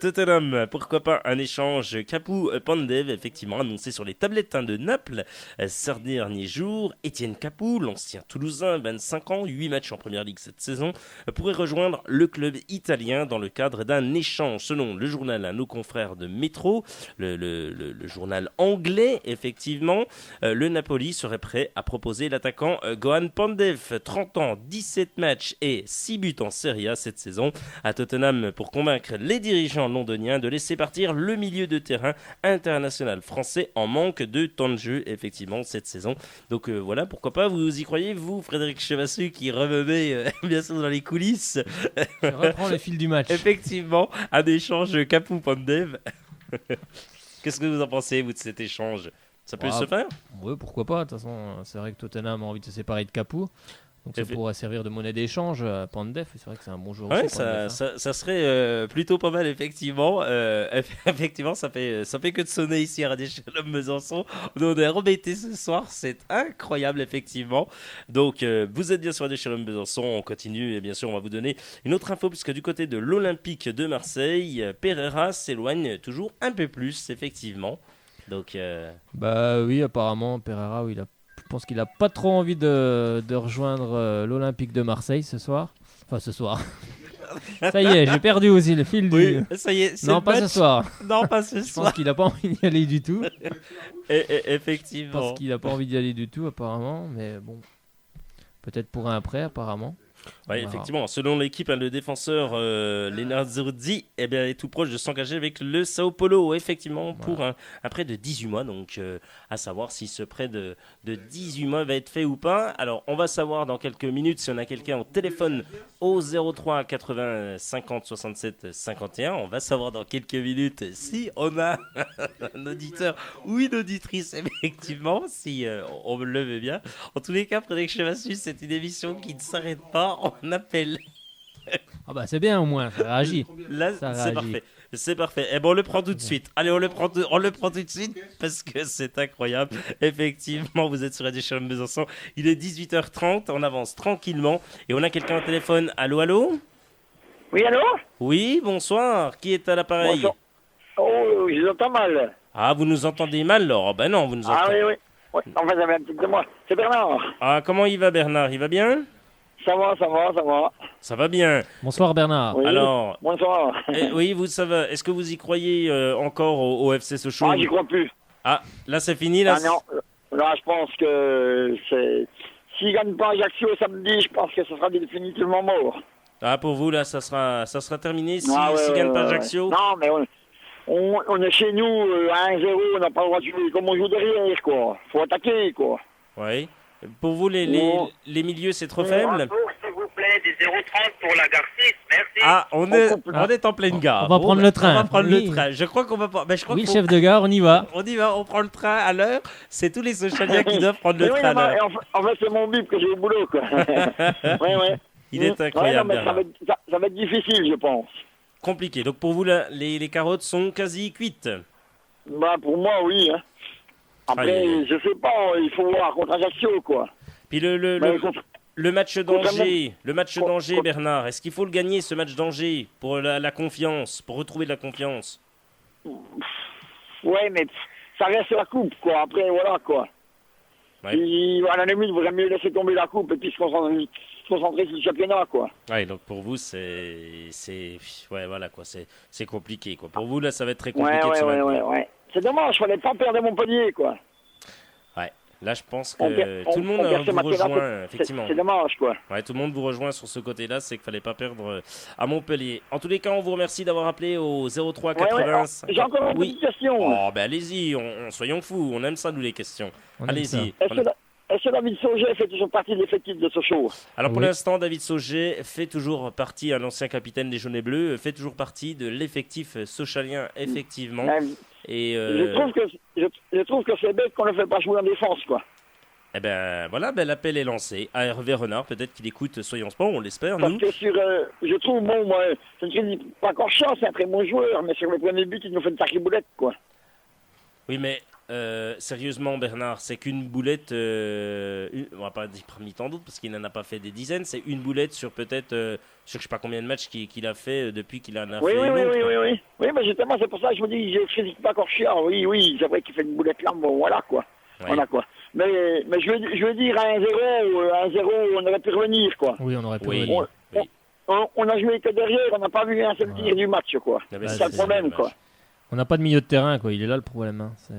Tottenham, pourquoi pas un échange Capoue-Pandev, effectivement, annoncé sur les tablettes de Naples ces derniers jours. Étienne Capoue, l'ancien Toulousain, 25 ans, 8 matchs en Première Ligue cette saison, pourrait rejoindre le club italien dans le cadre d'un échange. Selon le journal à nos confrères de Métro, le journal anglais, effectivement, le Napoli serait prêt à proposer l'attaquant Gohan Pandev, 30 ans, 17 matchs et 6 buts en Serie A cette saison à Tottenham pour convaincre les dirigeants londoniens de laisser partir le milieu de terrain international français en manque de temps de jeu, effectivement, cette saison. Donc voilà, pourquoi pas, vous y croyez, vous, Frédéric Chevassu, qui revenez bien sûr dans les coulisses. Je reprends le fil du match. Effectivement, un échange Capoue-Pandev. Qu'est-ce que vous en pensez, vous, de cet échange? Ça peut se faire? Oui, pourquoi pas. De toute façon, c'est vrai que Tottenham a envie de se séparer de Capoue. Donc ça pourrait servir de monnaie d'échange à Pandev. C'est vrai que c'est un bon joueur. Ouais, aussi, Pandev, ça serait plutôt pas mal, effectivement. Effectivement, ça fait que de sonner ici à Radio Shalom Besançon. On est remetté ce soir, c'est incroyable, effectivement. Donc, vous êtes bien sur Radio Shalom Besançon. On continue et bien sûr, on va vous donner une autre info puisque du côté de l'Olympique de Marseille, Pereira s'éloigne toujours un peu plus, effectivement. Donc, bah oui, apparemment, Pereira, oui, je pense qu'il a pas trop envie de rejoindre l'Olympique de Marseille ce soir. Enfin, ce soir. Ça y est, j'ai perdu aussi le fil du... Oui, ça y est, non, pas ce soir. Non, pas ce soir. Je pense qu'il a pas envie d'y aller du tout. Effectivement. Je pense qu'il a pas envie d'y aller du tout, apparemment. Mais bon, peut-être pour un prêt, apparemment. Oui, effectivement. Selon l'équipe, le défenseur Lennart Zurdi est tout proche de s'engager avec le Sao Paulo, effectivement, pour un prêt de 18 mois. Donc, à savoir si ce prêt de 18 mois va être fait ou pas. Alors, on va savoir dans quelques minutes si on a quelqu'un au téléphone au 03 80 50 67 51. On va savoir dans quelques minutes si on a un auditeur ou une auditrice, effectivement, si on le veut bien. En tous les cas, Frédéric Chevassus, c'est une émission qui ne s'arrête pas. On appelle. Ah bah c'est bien au moins, ça réagit. Là, c'est parfait. C'est parfait. Et bon, on le prend tout de suite. Allez, on le prend tout de suite parce que c'est incroyable. Effectivement, vous êtes sur Radio Shalom Besançon. Il est 18h30. On avance tranquillement et on a quelqu'un au téléphone. Allô, allô? Oui, allô? Oui, bonsoir. Qui est à l'appareil? Bonsoir. Oh, je vous entends mal. Ah, vous nous entendez mal, Laure? Ben non, vous nous entendez. Ah oui. Enfin, j'avais un petit de moi. C'est Bernard. Ah, comment il va, Bernard? Il va bien? Ça va. Ça va bien. Bonsoir Bernard. Oui, alors, bonsoir. Oui, vous savez, est-ce que vous y croyez encore au FC Sochaux? Ah, j'y crois plus. Ah, là c'est fini là. Ah non, là je pense que s'ils gagnent pas Ajaccio samedi, je pense que ce sera définitivement mort. Ah, pour vous là, ça sera terminé s'ils gagnent pas Ajaccio. Non, mais on est chez nous à 1-0, on n'a pas le droit de jouer comme on joue derrière, quoi. Faut attaquer, quoi. Oui. Pour vous, les milieux, c'est trop faible? S'il vous plaît, des 0,30 pour la Garcis, merci. Ah, on est en pleine gare. On va prendre le train. On va prendre le train. Je crois qu'on va pas. Oui, chef de gare, on y va. On y va, on prend le train à l'heure. C'est tous les Sochaliens qui doivent prendre le train à l'heure. En fait, c'est mon bip que j'ai au boulot, quoi. Ouais. Il est incroyable. Ouais, non, mais ça va être difficile, je pense. Compliqué. Donc pour vous, les carottes sont quasi cuites. Bah, pour moi, oui. Hein. Après, je sais pas, il faut voir contre Ajaccio, quoi. Puis le match d'Angers, Bernard, est-ce qu'il faut le gagner, ce match d'Angers, pour la confiance, pour retrouver de la confiance? Ouais, mais ça reste la coupe, quoi. Après, voilà, quoi. Ouais. Puis, à la limite, il vaudrait mieux laisser tomber la coupe et puis se concentrer sur le championnat, quoi. Ouais, donc pour vous, ouais, voilà, quoi. C'est compliqué, quoi. Pour vous, là, ça va être très compliqué. Ouais. C'est dommage, fallait pas perdre Montpellier, quoi. Ouais. Là, je pense que tout le monde vous rejoint, effectivement. C'est dommage, quoi. Ouais, tout le monde vous rejoint sur ce côté-là, c'est qu'il fallait pas perdre à Montpellier. En tous les cas, on vous remercie d'avoir appelé au 03 80. J'ai encore une petite question. Oh, ben allez-y, soyons fous, on aime ça, nous, les questions. Allez-y. Est-ce que David Sauget fait toujours partie de l'effectif de Sochaux? Alors pour l'instant, David Sauget fait toujours partie, un ancien capitaine des Jaunes et Bleus, fait toujours partie de l'effectif sochalien, effectivement. Et je trouve que c'est bête qu'on ne le fait pas jouer en défense, quoi. Eh ben voilà, l'appel est lancé à Hervé Renard, peut-être qu'il écoute Soyons Sport, on l'espère, nous. Parce que je trouve, moi, je ne critique pas Corchia, c'est un très bon joueur, mais sur le premier but, il nous fait une sacrée boulette, quoi. Oui, mais sérieusement, Bernard, c'est qu'une boulette, on va pas dire parmi tant d'autres, parce qu'il n'en a pas fait des dizaines, c'est une boulette sur peut-être, sur je sais pas combien de matchs qu'il a fait depuis qu'il en a fait une autre. Oui, mais justement, c'est pour ça que je me dis, je ne critique pas Corchia, oui, c'est vrai qu'il fait une boulette là, bon, voilà, quoi. Ouais. Voilà, quoi. Mais je veux dire, à 1-0, on aurait pu revenir, quoi. Oui, on aurait pu revenir. On a joué que derrière, on n'a pas vu un seul tir du match, quoi. C'est ça le problème, quoi. On n'a pas de milieu de terrain, quoi. Il est là le problème. Hein. C'est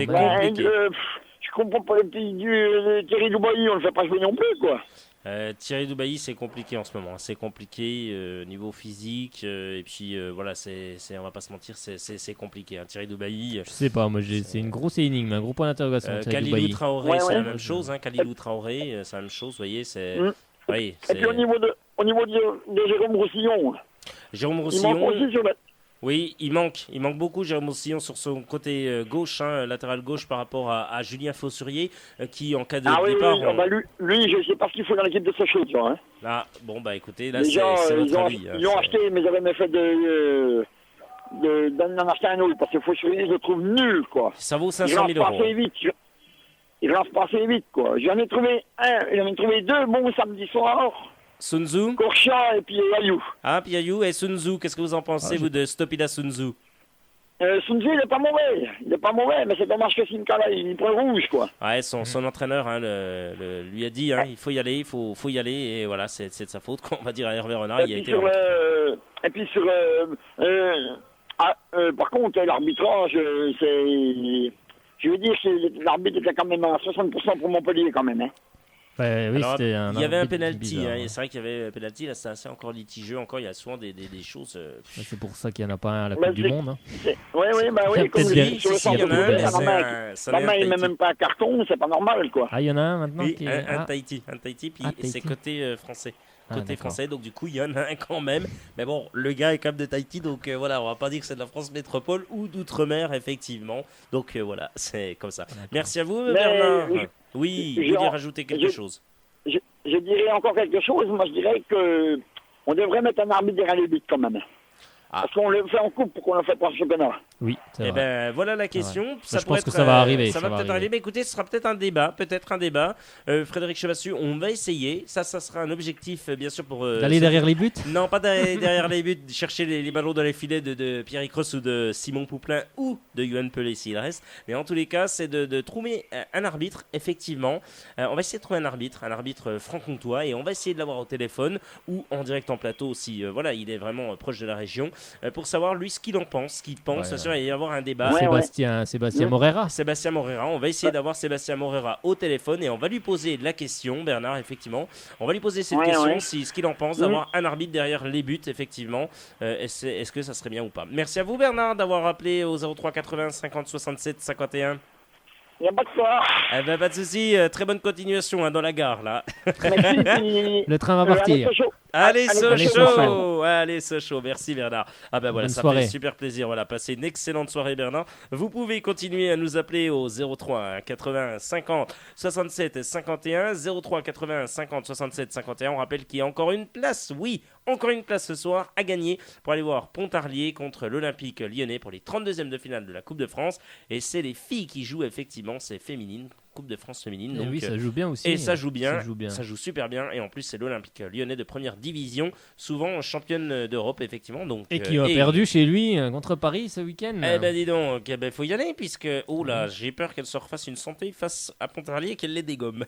compliqué. Je comprends pas le petit Thierry Doubaï, on le fait pas jouer non plus, quoi. Thierry Doubaï, c'est compliqué en ce moment. C'est compliqué niveau physique. Et puis voilà, on va pas se mentir, c'est compliqué. Hein. Thierry Doubaï. Je sais pas, moi c'est une grosse énigme, un gros point d'interrogation. Khalilou Traoré, c'est la même chose. Hein. Khalilou Traoré, c'est la même chose. Vous voyez, c'est. Oui, et puis au niveau de Jérôme Roussillon. Jérôme Roussillon. Il manque aussi sur la... Oui, il manque beaucoup Jérôme Roussillon sur son côté gauche, latéral gauche par rapport à Julien Faussurier, qui en cas de départ... Lui, je sais pas ce qu'il faut dans l'équipe de Sochaux, tu vois. Hein. Ah, bon, bah écoutez, là, c'est votre avis. Ils l'ont acheté, mais ils avaient même fait d'en acheter un autre, parce que Faussurier, je le trouve nul, quoi. Ça vaut 500 000 euros. Il lance pas assez vite, quoi. J'en ai trouvé deux bons samedi soir. Sun Tzu, Corchia et puis Ayou. Ah, puis Ayou et Sun Tzu, qu'est-ce que vous en pensez, vous, de Stopida Sun Tzu? Sun Tzu, il est pas mauvais, mais c'est dommage que Sinkala, il prend rouge, quoi. Ouais, son entraîneur lui a dit, il faut y aller, et voilà, c'est de sa faute, on va dire à Hervé Renard. Par contre, l'arbitrage, je veux dire que l'arbitre était quand même à 60% pour Montpellier, quand même, hein. Ouais, oui, alors, il y avait un penalty, c'est vrai qu'il y avait un penalty, là c'est assez encore litigieux, il y a souvent des choses... C'est pour ça qu'il n'y en a pas un à la Coupe du Monde. Hein. Oui, comme je dis, sur le centre de sa main, il met même pas un carton, c'est pas normal, quoi. Ah, il y en a un maintenant qui est... un Tahiti, puis c'est côté français. Français, donc du coup il y en a un quand même, mais bon, le gars est quand même de Tahiti, donc voilà, on va pas dire que c'est de la France métropole ou d'outre-mer, effectivement, donc voilà, c'est comme ça. Merci à vous, Bernard. Oui, vous voulez rajouter quelque chose? Je dirais encore quelque chose, moi je dirais que on devrait mettre un arbitre derrière les buts quand même. Parce qu'on le fait en coupe pour qu'on le fait pas en championnat. Oui, c'est vrai. Eh ben voilà la question. Je pense que ça va arriver. Ça va peut-être arriver. Mais écoutez, ce sera peut-être un débat. Frédéric Chevassu, on va essayer. Ça sera un objectif, bien sûr, pour... D'aller derrière les buts? Non, pas derrière les buts. Chercher les ballons dans les filets de Pierre Cross ou de Simon Pouplin ou de Yohan Pelé s'il reste. Mais en tous les cas, c'est de trouver un arbitre, effectivement. On va essayer de trouver un arbitre franc-comtois, et on va essayer de l'avoir au téléphone ou en direct en plateau aussi. Voilà, il est vraiment proche de la région. Pour savoir lui ce qu'il en pense, sûr, il va y avoir un débat. Sébastien Morera. Sébastien Morera, on va essayer d'avoir Sébastien Morera au téléphone et on va lui poser la question, Bernard, effectivement. On va lui poser cette question, ce qu'il en pense d'avoir un arbitre derrière les buts, effectivement. Est-ce que ça serait bien ou pas? Merci à vous, Bernard, d'avoir appelé au 03 80 50 67 51. Il n'y a pas de quoi. Eh ben, pas de souci. Très bonne continuation dans la gare, là. Merci, le train va partir. Allez, Sochaux. Allez, Sochaux. Merci, Bernard. Ah ben voilà, bonne ça soirée. fait super plaisir. Voilà, passez une excellente soirée, Bernard. Vous pouvez continuer à nous appeler au 03 80 50 67 51. 03 80 50 67 51. On rappelle qu'il y a encore une place. Oui, encore une place ce soir à gagner pour aller voir Pontarlier contre l'Olympique Lyonnais pour les 32e de finale de la Coupe de France. Et c'est les filles qui jouent, effectivement, c'est féminine. Coupe de France féminine. Donc, oui, ça joue bien aussi. Et ça joue bien. Ça joue super bien. Et en plus, c'est l'Olympique Lyonnais de première division, souvent championne d'Europe, effectivement. Donc, et qui a perdu chez lui contre Paris ce week-end. Eh ben dis donc, faut y aller, puisque j'ai peur qu'elle se refasse une santé face à Pontarlier et qu'elle les dégomme.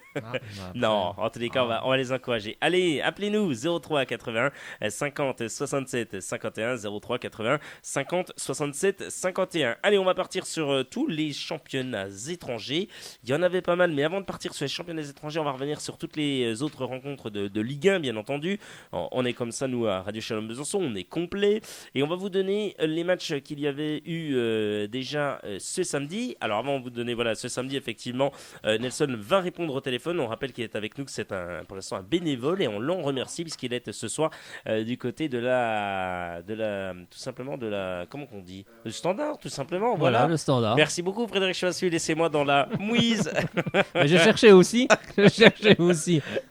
Non, en tous les cas, on va les encourager. Allez, appelez-nous 03 80 50 67 51. 03 80 50 67 51. Allez, on va partir sur tous les championnats étrangers. Il y en avait fait pas mal. Mais avant de partir sur les championnats étrangers, on va revenir sur toutes les autres rencontres de Ligue 1, bien entendu. On est comme ça, nous, à Radio Shalom Besançon, on est complet. Et on va vous donner les matchs qu'il y avait eu déjà ce samedi. Alors avant de vous donner, voilà, ce samedi, effectivement, Nelson va répondre au téléphone. On rappelle qu'il est avec nous, que c'est pour l'instant un bénévole, et on l'en remercie puisqu'il est ce soir du côté de la, tout simplement de la, comment on dit, le standard, tout simplement. Voilà, le standard. Merci beaucoup, Frédéric Chevassu. Laissez-moi dans la mouise. Je cherchais aussi.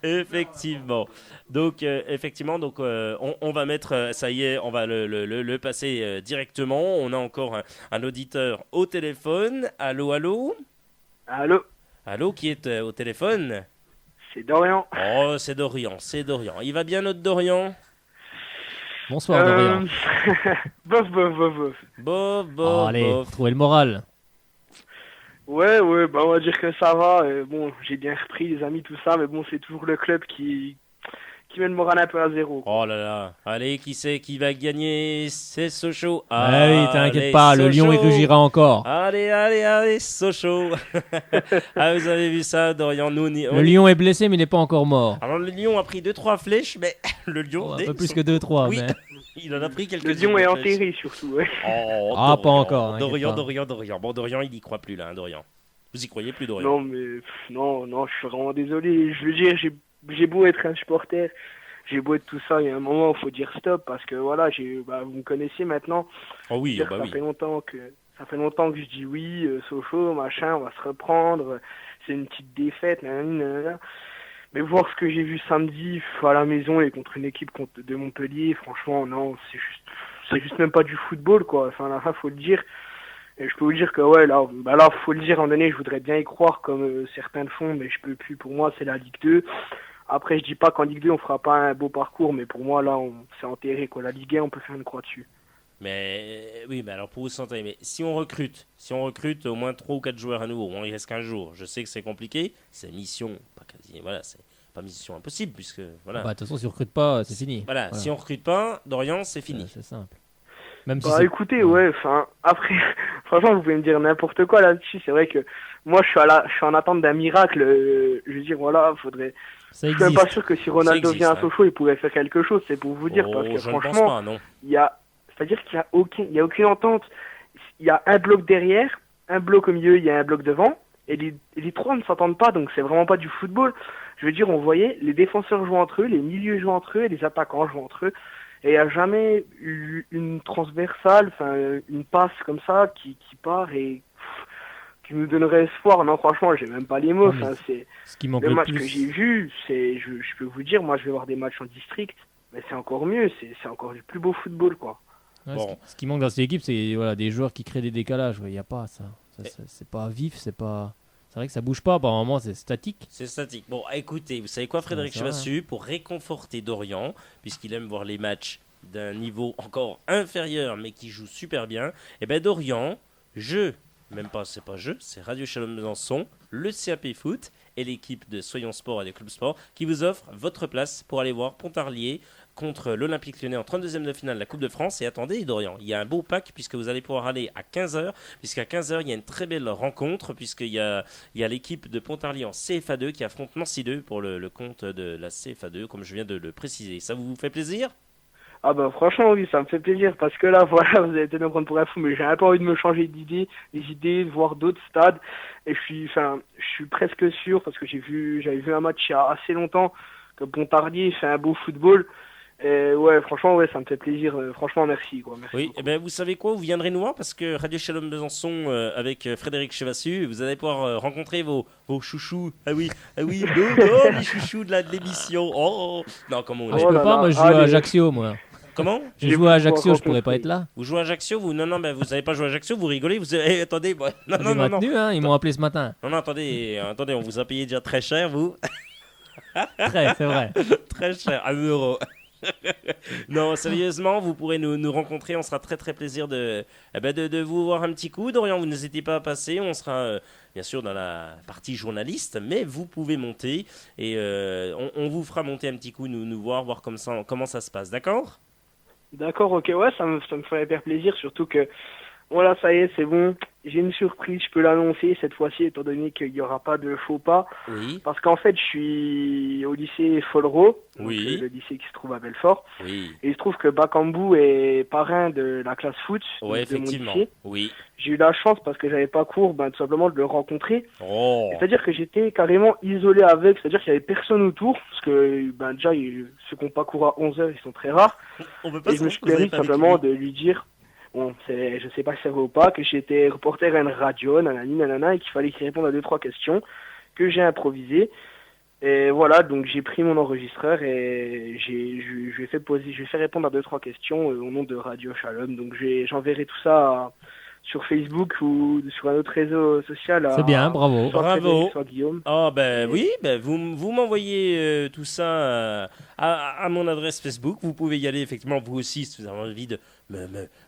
Effectivement. Donc, on va mettre, ça y est, on va le passer directement. On a encore un auditeur au téléphone. Allô, allô. Allô. Allô, qui est au téléphone? C'est Dorian. Oh, c'est Dorian. Il va bien, notre Dorian? Bonsoir, Dorian. Bof. Oh, allez, trouvez le moral. Ouais, bah on va dire que ça va. Bon, j'ai bien repris les amis, tout ça, mais bon, c'est toujours le club qui met le moral un peu à zéro. Oh là là. Allez, qui c'est qui va gagner? C'est Sochaux. Oui, t'inquiète pas, le Lion y rugira encore. Allez, Sochaux. Ah, vous avez vu ça, Dorian? Le Lion est blessé, mais il n'est pas encore mort. Alors, le Lion a pris 2-3 flèches, mais le Lion... un peu plus que 2-3, oui. mais... Il en a pris quelques-unes. Le Lion est enterré, surtout, ouais. Oh, Dorian, pas encore. Dorian. Bon, Dorian, il y croit plus, là, Dorian. Vous y croyez plus, Dorian? Non, mais... Non, je suis vraiment désolé. Je veux dire, j'ai beau être un supporter, j'ai beau être tout ça, il y a un moment où il faut dire stop, parce que voilà, vous me connaissez maintenant. Oh oui, ça fait longtemps que je dis oui, Sochaux, machin, on va se reprendre, c'est une petite défaite, nanana. Mais voir ce que j'ai vu samedi à la maison et contre une équipe de Montpellier, franchement, non, c'est juste même pas du football, quoi. Enfin, à la fin, faut le dire. Et je peux vous dire que, ouais, là, faut le dire, à un moment donné, je voudrais bien y croire comme certains le font, mais je peux plus. Pour moi, c'est la Ligue 2. Après, je dis pas qu'en Ligue 2, on fera pas un beau parcours, mais pour moi, là, c'est enterré, quoi. La Ligue 1, on peut faire une croix dessus. Mais oui, mais alors pour vous sentir, mais si on recrute au moins 3 ou 4 joueurs à nouveau, il reste 15 jours, je sais que c'est compliqué, c'est mission, pas quasi, voilà, c'est pas mission impossible, puisque voilà. De toute façon, si on recrute pas, c'est fini. Voilà, si on recrute pas, Dorian, c'est fini. C'est simple. Même si écoutez, ouais, enfin, après, franchement, vous pouvez me dire n'importe quoi là-dessus, c'est vrai que moi, je suis en attente d'un miracle, je veux dire, voilà, faudrait... Je suis même pas sûr que si Ronaldo vient à Sochaux, il pourrait faire quelque chose, c'est pour vous dire, parce que franchement, c'est-à-dire qu'il y a aucune entente. Il y a un bloc derrière, un bloc au milieu, il y a un bloc devant, et les trois ne s'entendent pas, donc c'est vraiment pas du football. Je veux dire, on voyait les défenseurs jouer entre eux, les milieux jouent entre eux, et les attaquants jouent entre eux, et il n'y a jamais eu une transversale, enfin une passe comme ça qui part et qui nous donnerait espoir. Non, franchement, j'ai même pas les mots. Enfin, c'est ce qui manque le match plus. que j'ai vu, je peux vous dire, moi je vais voir des matchs en district, mais c'est encore mieux, c'est encore du plus beau football, quoi. Ouais, ce qui manque dans cette équipe, c'est des joueurs qui créent des décalages. Il n'y a pas ça. C'est pas vif, c'est vrai que ça bouge pas. Par moment, c'est statique. C'est statique. Bon, écoutez, vous savez quoi, Frédéric Chevassu, pour réconforter Dorian, puisqu'il aime voir les matchs d'un niveau encore inférieur, mais qui joue super bien, et ben Dorian, c'est Radio Shalom Besançon, le CAP Foot et l'équipe de Soyons Sport et des Clubs Sport qui vous offrent votre place pour aller voir Pontarlier contre l'Olympique Lyonnais en 32e de finale de la Coupe de France. Et attendez, Dorian, il y a un beau pack puisque vous allez pouvoir aller à 15h, puisqu'à 15h, il y a une très belle rencontre, puisqu'il y a l'équipe de Pontarlier en CFA2 qui affronte Nancy 2 pour le compte de la CFA2, comme je viens de le préciser. Ça vous fait plaisir ? Ah bah franchement oui, ça me fait plaisir parce que là voilà, vous allez peut-être me prendre pour un fou, mais j'ai un peu envie de me changer d'idée, de voir d'autres stades, et je suis presque sûr parce que j'avais vu un match il y a assez longtemps que Pontarlier fait un beau football. Et ouais, franchement, ouais, ça me fait plaisir. Franchement, merci, quoi. Merci oui, beaucoup. Et ben vous savez quoi, vous viendrez nous voir parce que Radio Shalom Besançon avec Frédéric Chevassu, vous allez pouvoir rencontrer vos chouchous. Ah oui, non, les chouchous de l'émission. Oh, non, comment on je peux pas, moi je joue à Ajaccio, moi. Comment? Je joue à Ajaccio, je pourrais pas être là. Vous jouez à Ajaccio, vous? Non, ben vous n'avez pas joué à Ajaccio, vous rigolez, attendez, non. Hein, ils m'ont appelé ce matin. Non, attendez, on vous a payé déjà très cher, vous. C'est vrai. Très cher, 1 euro. Non, sérieusement, vous pourrez nous rencontrer. On sera très très plaisir de vous voir un petit coup. Dorian, vous n'hésitez pas à passer. On sera bien sûr dans la partie journaliste, mais vous pouvez monter et on vous fera monter un petit coup, nous voir comment ça se passe. D'accord, ok, ouais, ça me ferait hyper plaisir. Surtout que voilà, ça y est, c'est bon. j'ai une surprise, je peux l'annoncer cette fois-ci, étant donné qu'il n'y aura pas de faux pas. Oui. Parce qu'en fait, je suis au lycée Follereau, oui. Le lycée qui se trouve à Belfort. Oui. Et il se trouve que Bakambu est parrain de la classe foot de mon lycée. Oui. J'ai eu la chance, parce que j'avais pas cours, tout simplement de le rencontrer. Oh. C'est-à-dire que j'étais carrément isolé avec, c'est-à-dire qu'il n'y avait personne autour, parce que déjà, ceux qui n'ont pas cours à 11h, ils sont très rares. On peut pas et je me suis permis simplement de lui dire... Bon, je sais pas si ça va ou pas, que j'étais reporter à une radio, nanana, et qu'il fallait qu'il réponde à 2-3 questions que j'ai improvisées. Et voilà, donc j'ai pris mon enregistreur et je lui ai fait répondre à 2-3 questions au nom de Radio Shalom. Donc j'enverrai tout ça sur Facebook ou sur un autre réseau social. C'est bien, bravo. Bravo. Soit Guillaume. Oh oui, vous m'envoyez tout ça à mon adresse Facebook. Vous pouvez y aller effectivement vous aussi si vous avez envie de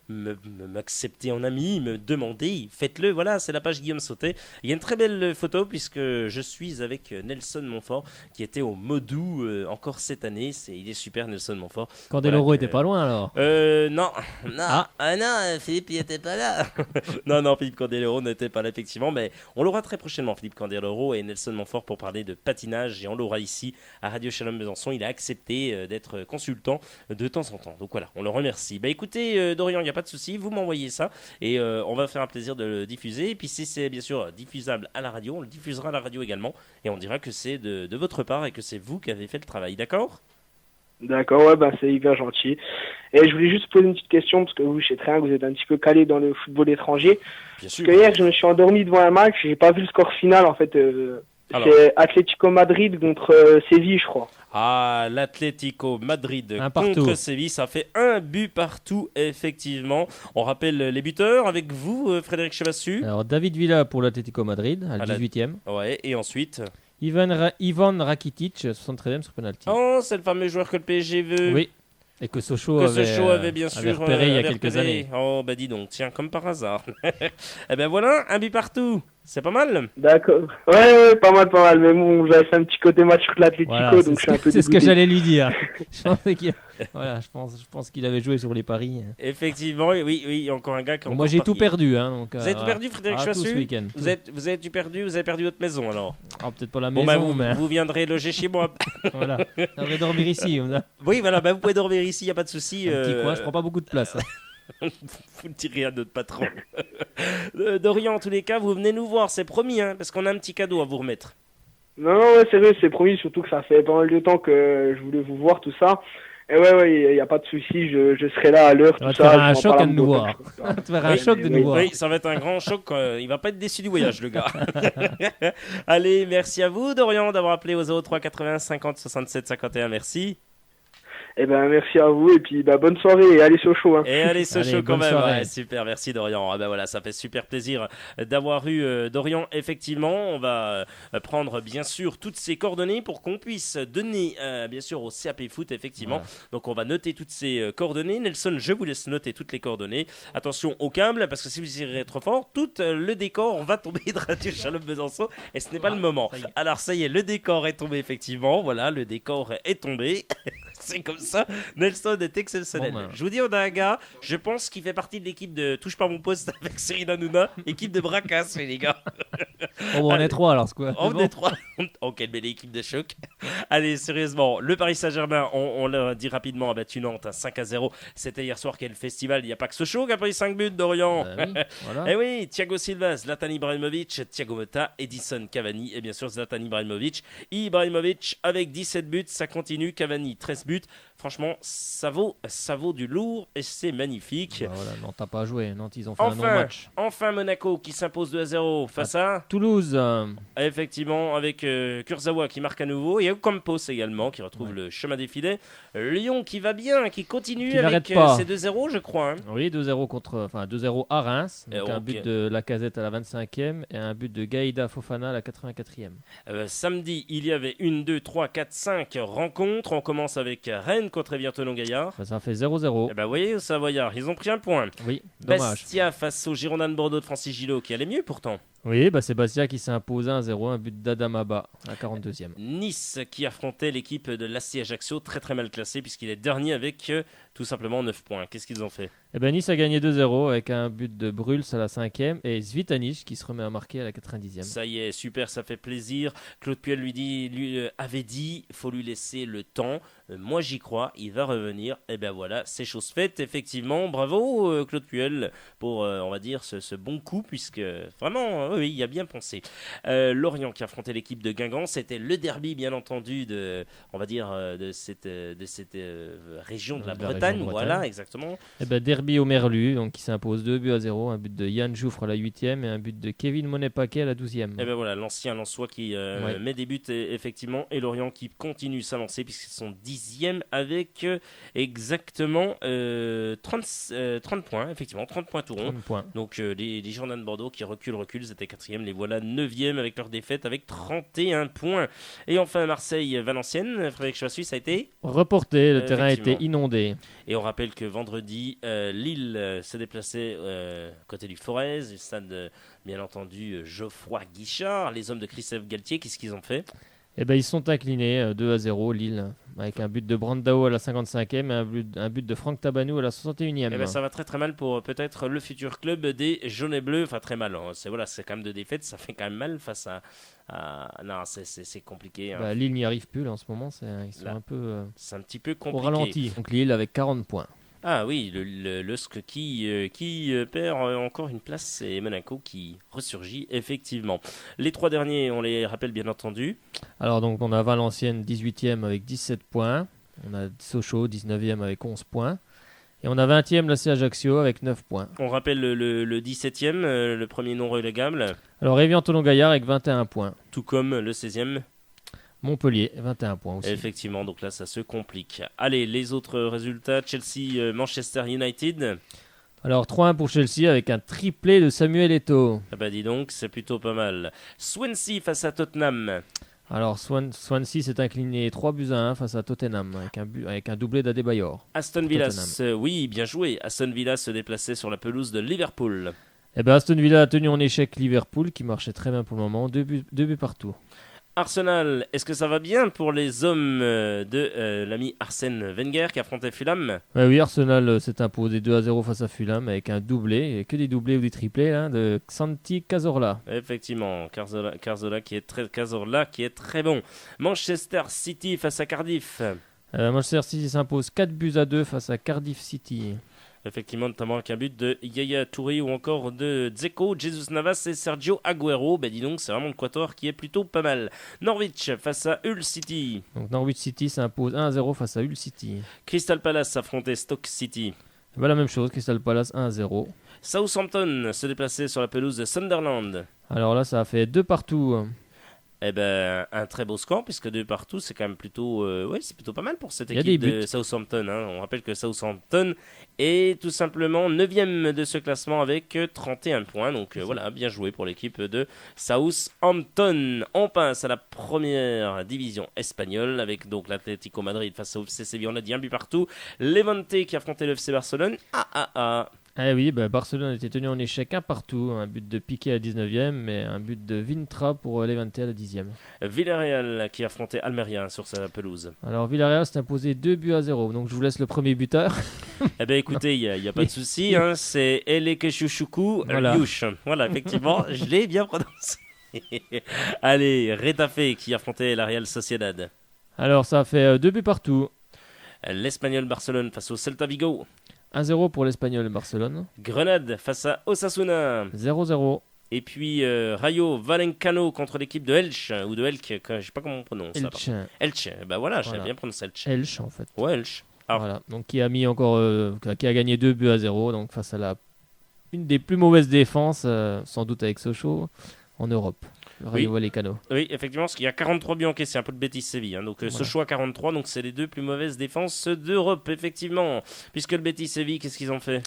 m'accepter en ami, me demander, faites-le, voilà, c'est la page Guillaume Sauté. Il y a une très belle photo puisque je suis avec Nelson Montfort qui était au Modou encore cette année, il est super Nelson Montfort. Candeloro était pas loin alors. Non, Philippe il était pas là. non, Philippe Candeloro n'était pas là effectivement, mais on l'aura très prochainement, Philippe Candeloro et Nelson Montfort pour parler de patinage et on l'aura ici à Radio Shalom Besançon. Il a accepté d'être consultant de temps en temps, donc voilà, on le remercie. Écoutez Dorian, il n'y a pas de souci, vous m'envoyez ça et on va faire un plaisir de le diffuser. Et puis si c'est bien sûr diffusable à la radio, on le diffusera à la radio également et on dira que c'est de votre part et que c'est vous qui avez fait le travail, d'accord ? D'accord, ouais, c'est hyper gentil. Et je voulais juste poser une petite question, parce que vous, je sais très bien que vous êtes un petit peu calé dans le football étranger. Bien sûr. Parce que hier, je me suis endormi devant un match, j'ai pas vu le score final, en fait. C'est Atlético Madrid contre Séville, je crois. Ah, l'Atlético Madrid contre Séville, ça fait 1 but partout, effectivement. On rappelle les buteurs avec vous, Frédéric Chevassu. Alors, David Villa pour l'Atlético Madrid, à la 18e. Ouais, et ensuite Ivan Rakitic, 73e sur penalty. Oh, c'est le fameux joueur que le PSG veut. Oui. Et que Sochaux avait bien sûr repéré il y a quelques années. Oh, dis donc, tiens, comme par hasard. Eh ben voilà, 1 but partout. C'est pas mal. D'accord. Ouais, pas mal. Mais bon, j'avais fait un petit côté match contre l'Atlético, donc je suis un peu dégoûté. C'est ce que j'allais lui dire. Je pense qu'il avait joué sur les paris. Effectivement, oui, encore un gars qui... Moi, j'ai tout perdu. Donc, vous avez tout perdu, Frédéric Chassu ? Tout ce week-end. Vous avez perdu votre maison, alors ? Peut-être pas la maison, mais... Vous viendrez loger chez moi. Voilà, vous viendrez dormir ici. Oui, voilà, vous pouvez dormir ici, il n'y a pas de souci. Un petit coin, je prends pas beaucoup de place. Vous ne direz à notre patron. Dorian, en tous les cas, vous venez nous voir, c'est promis, parce qu'on a un petit cadeau à vous remettre. Non, sérieux, c'est promis, surtout que ça fait pas mal de temps que je voulais vous voir, tout ça. Et il n'y a pas de souci, je serai là à l'heure, tout ça. Ça va faire un choc de nous voir. Ça va faire un choc de nous voir. Oui, ça va être un grand choc. Il va pas être déçu du voyage, le gars. Allez, merci à vous, Dorian, d'avoir appelé au 03 80 50 67 51. Merci. Eh ben merci à vous et puis bonne soirée et allez Sochaux. Et allez Sochaux quand même. Ouais, super, merci Dorian. Voilà, ça fait super plaisir d'avoir eu Dorian. Effectivement, on va prendre bien sûr toutes ces coordonnées pour qu'on puisse donner bien sûr au CAP Foot effectivement. Ouais. Donc on va noter toutes ces coordonnées. Nelson, je vous laisse noter toutes les coordonnées. Attention au câble parce que si vous irez trop fort, tout le décor va tomber de Radio Shalom Besançon et ce n'est pas le moment. Alors ça y est, le décor est tombé effectivement. Voilà, le décor est tombé. C'est comme ça. Nelson est exceptionnel. Je vous dis, on a un gars, je pense qu'il fait partie de l'équipe de Touche pas mon poste avec Cyril Hanouna, équipe de bracasse, les gars. On est 3 alors, c'est quoi ? On est 3. Oh, quelle belle équipe de choc. Allez, sérieusement, le Paris Saint-Germain, on l'a dit rapidement, a battu Nantes 5-0. C'était hier soir, quel festival. Il n'y a pas que Sochaux qui a pris 5 buts d'Orient. Voilà. Et oui, Thiago Silva, Zlatan Ibrahimovic, Thiago Motta, Edison Cavani et bien sûr Zlatan Ibrahimovic. Ibrahimovic avec 17 buts, ça continue. Cavani, 13 buts. Franchement, ça vaut du lourd et c'est magnifique. Nantes n'a pas joué. Nantes, ils ont fait un non-match. Enfin, Monaco qui s'impose 2-0 face à Toulouse. Effectivement, avec Kurzawa qui marque à nouveau et Ocampos également qui retrouve le chemin des filets. Lyon qui va bien, qui continue avec ses 2-0, je crois. Oui, 2-0 à Reims. Donc un but de Lacazette à la 25e et un but de Gaïda Fofana à la 84e. Samedi, il y avait 1, 2, 3, 4, 5 rencontres. On commence avec Rennes contre Everton-Gaillard. Ça fait 0-0. Et vous voyez, Savoyard, ils ont pris un point. Oui, dommage. Bastia face au Girondins de Bordeaux de Francis Gillot qui allait mieux pourtant. Oui, c'est Bastia qui s'est imposé 1-0, un but d'Adamaba à 42e. Nice qui affrontait l'équipe de l'AC Ajaccio, très très mal classé puisqu'il est dernier avec tout simplement 9 points. Qu'est-ce qu'ils ont fait ? Nice a gagné 2-0 avec un but de Bruls à la 5e et Svitanic qui se remet à marquer à la 90e. Ça y est, super, ça fait plaisir. Claude Puel lui avait dit, il faut lui laisser le temps. Moi j'y crois, il va revenir. Et ben voilà, c'est chose faite, effectivement. Bravo Claude Puel pour, on va dire, ce bon coup, puisque vraiment, oui, il a bien pensé. Lorient qui affrontait l'équipe de Guingamp, c'était le derby, bien entendu, de cette région de la Bretagne. Voilà, exactement. Derby au Merlu, donc qui s'impose 2-0, un but de Yann Jouffre à la 8e et un but de Kevin Monet-Paquet à la 12e. Et ben voilà, l'ancien Lensois qui met des buts, effectivement, et Lorient qui continue sa lancée puisqu'ils sont 10e avec exactement 30 points, effectivement, 30 points tout rond. Donc les Girondins de Bordeaux qui reculent, ils étaient 4e, les voilà 9e avec leur défaite avec 31 points. Et enfin Marseille-Valenciennes, Frédéric Choissus, ça a été reporté, le terrain a été inondé. Et on rappelle que vendredi, Lille s'est déplacé côté du Forez, le stade bien entendu Geoffroy Guichard. Les hommes de Christophe Galtier, qu'est-ce qu'ils ont fait ? Ils sont inclinés 2-0 Lille avec un but de Brandao à la 55e et un but de Franck Tabanou à la 61e. Ça va très très mal pour peut-être le futur club des jaunes et bleus. Enfin très mal, hein. C'est quand même 2 défaites, ça fait quand même mal face à non, c'est compliqué, hein. Lille n'y arrive plus là, en ce moment, ils sont un peu c'est un petit peu compliqué. Au ralenti. Donc Lille avec 40 points. Ah oui, le LOSC qui perd encore une place, et Monaco qui ressurgit effectivement. Les 3 derniers, on les rappelle bien entendu. Alors donc on a Valenciennes 18e avec 17 points, on a Sochaux 19e avec 11 points, et on a 20e l'AC Ajaccio avec 9 points. On rappelle le 17e, le premier non relégable. Alors Évian-Toulon-Gaillard avec 21 points. Tout comme le 16e. Montpellier, 21 points aussi. Effectivement, donc là ça se complique. Allez, les autres résultats, Chelsea-Manchester United. Alors 3-1 pour Chelsea avec un triplé de Samuel Eto'o. Ah bah dis donc, c'est plutôt pas mal. Swansea face à Tottenham. Alors Swansea s'est incliné 3-1 face à Tottenham avec un doublé d'Adebayor. Aston Villa, oui, bien joué. Aston Villa se déplaçait sur la pelouse de Liverpool. Aston Villa a tenu en échec Liverpool qui marchait très bien pour le moment, 2 buts partout. Arsenal, est-ce que ça va bien pour les hommes de l'ami Arsène Wenger qui affrontait Fulham ? Oui, Arsenal s'est imposé 2-0 face à Fulham avec un doublé, et que des doublés ou des triplés de Santi Cazorla. Effectivement, Cazorla qui est très bon. Manchester City face à Cardiff. Manchester City s'impose 4-2 face à Cardiff City. Effectivement, notamment avec un but de Yaya Touré ou encore de Dzeko, Jesus Navas et Sergio Agüero. Dis donc, c'est vraiment le quatuor qui est plutôt pas mal. Norwich face à Hull City. Donc Norwich City s'impose 1-0 face à Hull City. Crystal Palace affrontait Stoke City. La même chose, Crystal Palace 1-0. Southampton se déplaçait sur la pelouse de Sunderland. Alors là, ça a fait 2 partout. Un très beau score, puisque 2 partout, c'est quand même plutôt, c'est plutôt pas mal pour cette équipe de Southampton. Hein. On rappelle que Southampton est tout simplement 9e de ce classement avec 31 points. Donc voilà, bien joué pour l'équipe de Southampton. On passe à la première division espagnole avec donc l'Atlético Madrid face au FC Séville. On a dit 1 but partout. Levante qui affrontait le FC Barcelone. Barcelone était tenu en échec 1 partout, un but de Piqué à la 19e et un but de Vintra pour Levante à la 10e. Villarreal qui affrontait Almeria sur sa pelouse. Alors Villarreal s'est imposé 2-0, donc je vous laisse le premier buteur. Écoutez, il n'y a pas de souci, hein, c'est Elekechouchoukou Yush. Voilà, effectivement, je l'ai bien prononcé. Allez, Retafe qui affrontait la Real Sociedad. Alors ça a fait 2 buts partout. L'Espagnol Barcelone face au Celta Vigo. 1-0 pour l'Espagnol Barcelone. Grenade face à Osasuna. 0-0. Et puis Rayo Vallecano contre l'équipe de Elche, ou de Elche, je ne sais pas comment on prononce. Elche. J'avais bien prononcé Elche. Elche en fait. Ouais, Elche. Voilà. Donc qui a gagné 2-0 donc face à une des plus mauvaises défenses, sans doute avec Sochaux, en Europe. Rayo Vallecano. Oui, effectivement, parce qu'il y a 43 buts encaissés, un peu de bêtise Séville. Hein. Donc Sochaux à 43, donc c'est les 2 plus mauvaises défenses d'Europe, effectivement. Puisque le Betis Séville, qu'est-ce qu'ils ont fait ?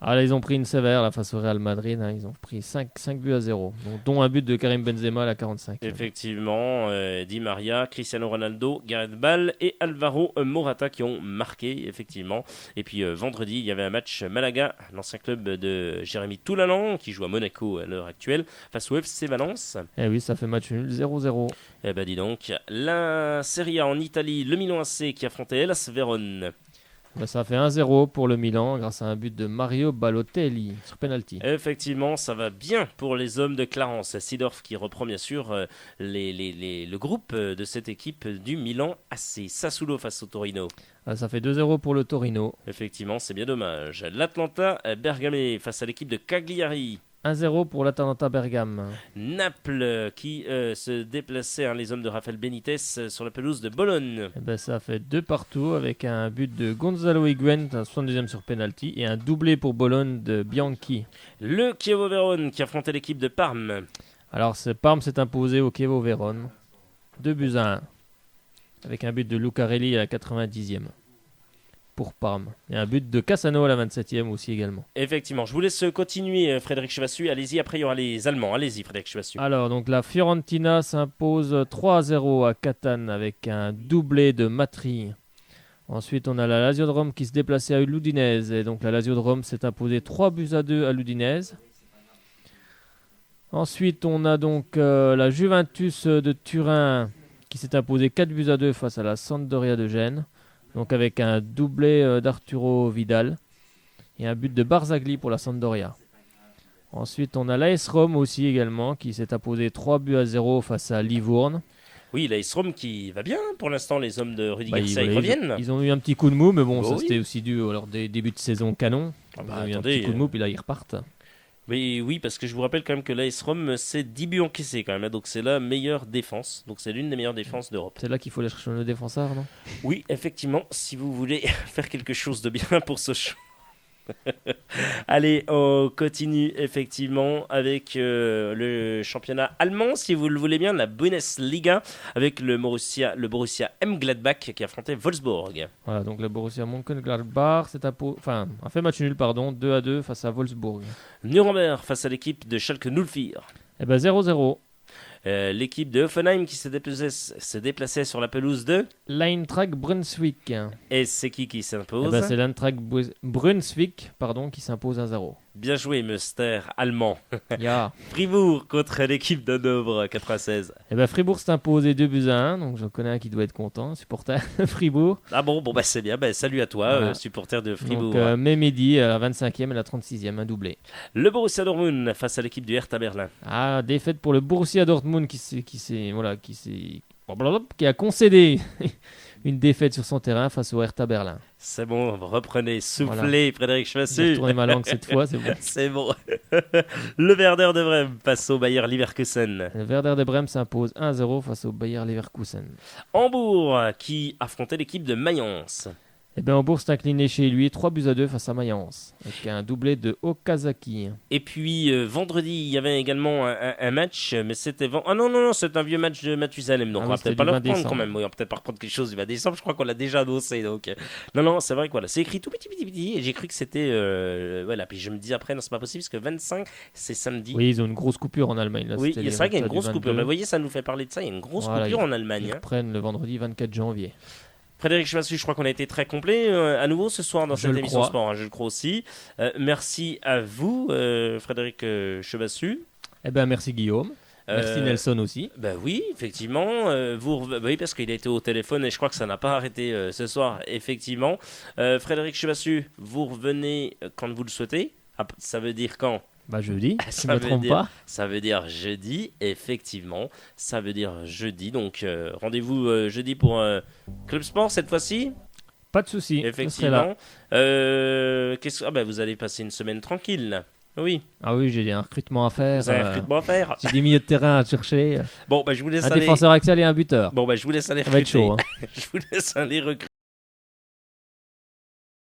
Ah là, ils ont pris une sévère là, face au Real Madrid. Ils ont pris 5 buts à 0, dont un but de Karim Benzema à la 45. Effectivement, Di Maria, Cristiano Ronaldo, Gareth Bale et Alvaro Morata qui ont marqué, effectivement. Et puis vendredi, il y avait un match Malaga, l'ancien club de Jérémy Toulalan, qui joue à Monaco à l'heure actuelle, face au FC Valence. Eh oui, ça fait match nul, 0-0. Eh ben dis donc, la Serie A en Italie, le Milan AC qui affrontait Hellas Vérone. Ça fait 1-0 pour le Milan grâce à un but de Mario Balotelli sur penalty. Effectivement, ça va bien pour les hommes de Clarence. Seedorf qui reprend bien sûr le groupe de cette équipe du Milan AC. Sassuolo face au Torino. Ça fait 2-0 pour le Torino. Effectivement, c'est bien dommage. L'Atalanta Bergame face à l'équipe de Cagliari. 1-0 pour l'Atalanta Bergame. Naples qui se déplaçait, les hommes de Rafael Benitez sur la pelouse de Bologne. Ça fait 2-2 avec un but de Gonzalo Higuaín, 72e sur penalty, et un doublé pour Bologne de Bianchi. Le Chievo Vérone qui affrontait l'équipe de Parme. Alors Parme s'est imposé au Chievo Vérone, 2-1, avec un but de Lucarelli à la 90e. Pour Parme. Et un but de Cassano à la 27e aussi également. Effectivement, je vous laisse continuer Frédéric Chevassu. Allez-y, après il y aura les Allemands. Allez-y Frédéric Chevassu. Alors donc la Fiorentina s'impose 3-0 à Catane avec un doublé de Matri. Ensuite on a la Lazio de Rome qui se déplaçait à l'Udinese. Et donc la Lazio de Rome s'est imposée 3-2 à l'Udinese. Ensuite on a donc la Juventus de Turin qui s'est imposée 4-2 face à la Sampdoria de Gênes. Donc avec un doublé d'Arturo Vidal et un but de Barzagli pour la Sampdoria. Ensuite, on a l'AS Rome aussi également qui s'est imposé 3-0 face à Livourne. Oui, l'AS Rome qui va bien pour l'instant, les hommes de Rudy Garcia ils reviennent. Ils ont eu un petit coup de mou, mais bon, c'était aussi dû à leur début de saison canon. Ils ont eu un petit coup de mou, puis là ils repartent. Mais oui, parce que je vous rappelle quand même que l'AS Rome, c'est 10 buts encaissés quand même. Donc c'est la meilleure défense. Donc c'est l'une des meilleures défenses d'Europe. C'est là qu'il faut aller chercher nos défenseurs, non ? Oui, effectivement, si vous voulez faire quelque chose de bien pour ce show. Allez, on continue effectivement avec le championnat allemand, si vous le voulez bien, la Bundesliga, avec le Borussia Mönchengladbach qui affrontait Wolfsburg. Voilà, donc le Borussia Mönchengladbach a fait match nul, 2-2 face à Wolfsburg. Nuremberg face à l'équipe de Schalke 04. 0-0. L'équipe de Hoffenheim qui se déplaçait sur la pelouse de l'Eintracht Brunswick. Et c'est qui s'impose c'est l'Eintracht Brunswick qui s'impose 1-0. Bien joué, Münster, allemand. Yeah. Fribourg contre l'équipe d'Hanovre 96. Fribourg s'est imposé 2-1, donc j'en connais un qui doit être content, supporter Fribourg. Ah bon, c'est bien, salut à toi, voilà. Supporter de Fribourg. Donc Mehmedi à la 25e et la 36e, un doublé. Le Borussia Dortmund face à l'équipe du Hertha Berlin. Défaite pour le Borussia Dortmund qui a concédé une défaite sur son terrain face au Hertha Berlin. C'est bon, reprenez, soufflez, voilà. Frédéric Chevassu. J'ai retourné ma langue cette fois, c'est bon. C'est bon. Le Werder de Brême face au Bayer Leverkusen. Le Werder de Brême s'impose 1-0 face au Bayer Leverkusen. Hambourg qui affrontait l'équipe de Mayence. Hambourg s'est incliné chez lui 3-2 face à Mayence, avec un doublé de Okazaki. Et puis vendredi, il y avait également un match, mais c'était... Ah non, c'est un vieux match de Mathusalem, donc on va peut-être pas le reprendre quand même. Oui, on va peut-être pas reprendre quelque chose du 20 décembre, je crois qu'on l'a déjà annoncé. Donc... Non, c'est vrai que voilà, c'est écrit tout petit, et j'ai cru que c'était... Voilà, puis je me dis après, non, c'est pas possible, parce que 25, c'est samedi. Oui, ils ont une grosse coupure en Allemagne. Là, oui, c'est vrai qu'il y a une grosse coupure, mais vous voyez, ça nous fait parler de ça, il y a une grosse coupure en Allemagne. Ils reprennent le vendredi 24 janvier. Frédéric Chevassu, je crois qu'on a été très complet à nouveau ce soir dans cette émission sport, je le crois aussi. Merci à vous, Frédéric Chevassu. Merci Guillaume. Merci Nelson aussi. Oui, effectivement. Oui, parce qu'il a été au téléphone et je crois que ça n'a pas arrêté ce soir, effectivement. Frédéric Chevassu, vous revenez quand vous le souhaitez. Ça veut dire quand ? Jeudi, si je ne me trompe pas. Ça veut dire jeudi, effectivement. Ça veut dire jeudi. Donc, rendez-vous jeudi pour Club Sport cette fois-ci. Pas de souci. Effectivement. Vous allez passer une semaine tranquille. Oui. Ah oui, j'ai un recrutement à faire. Vous avez un recrutement à faire. J'ai des milieux de terrain à chercher. Bon, je vous laisse un défenseur axial et un buteur. Bon, je vous laisse aller recruter. Ça va être chaud. Je vous laisse aller recruter.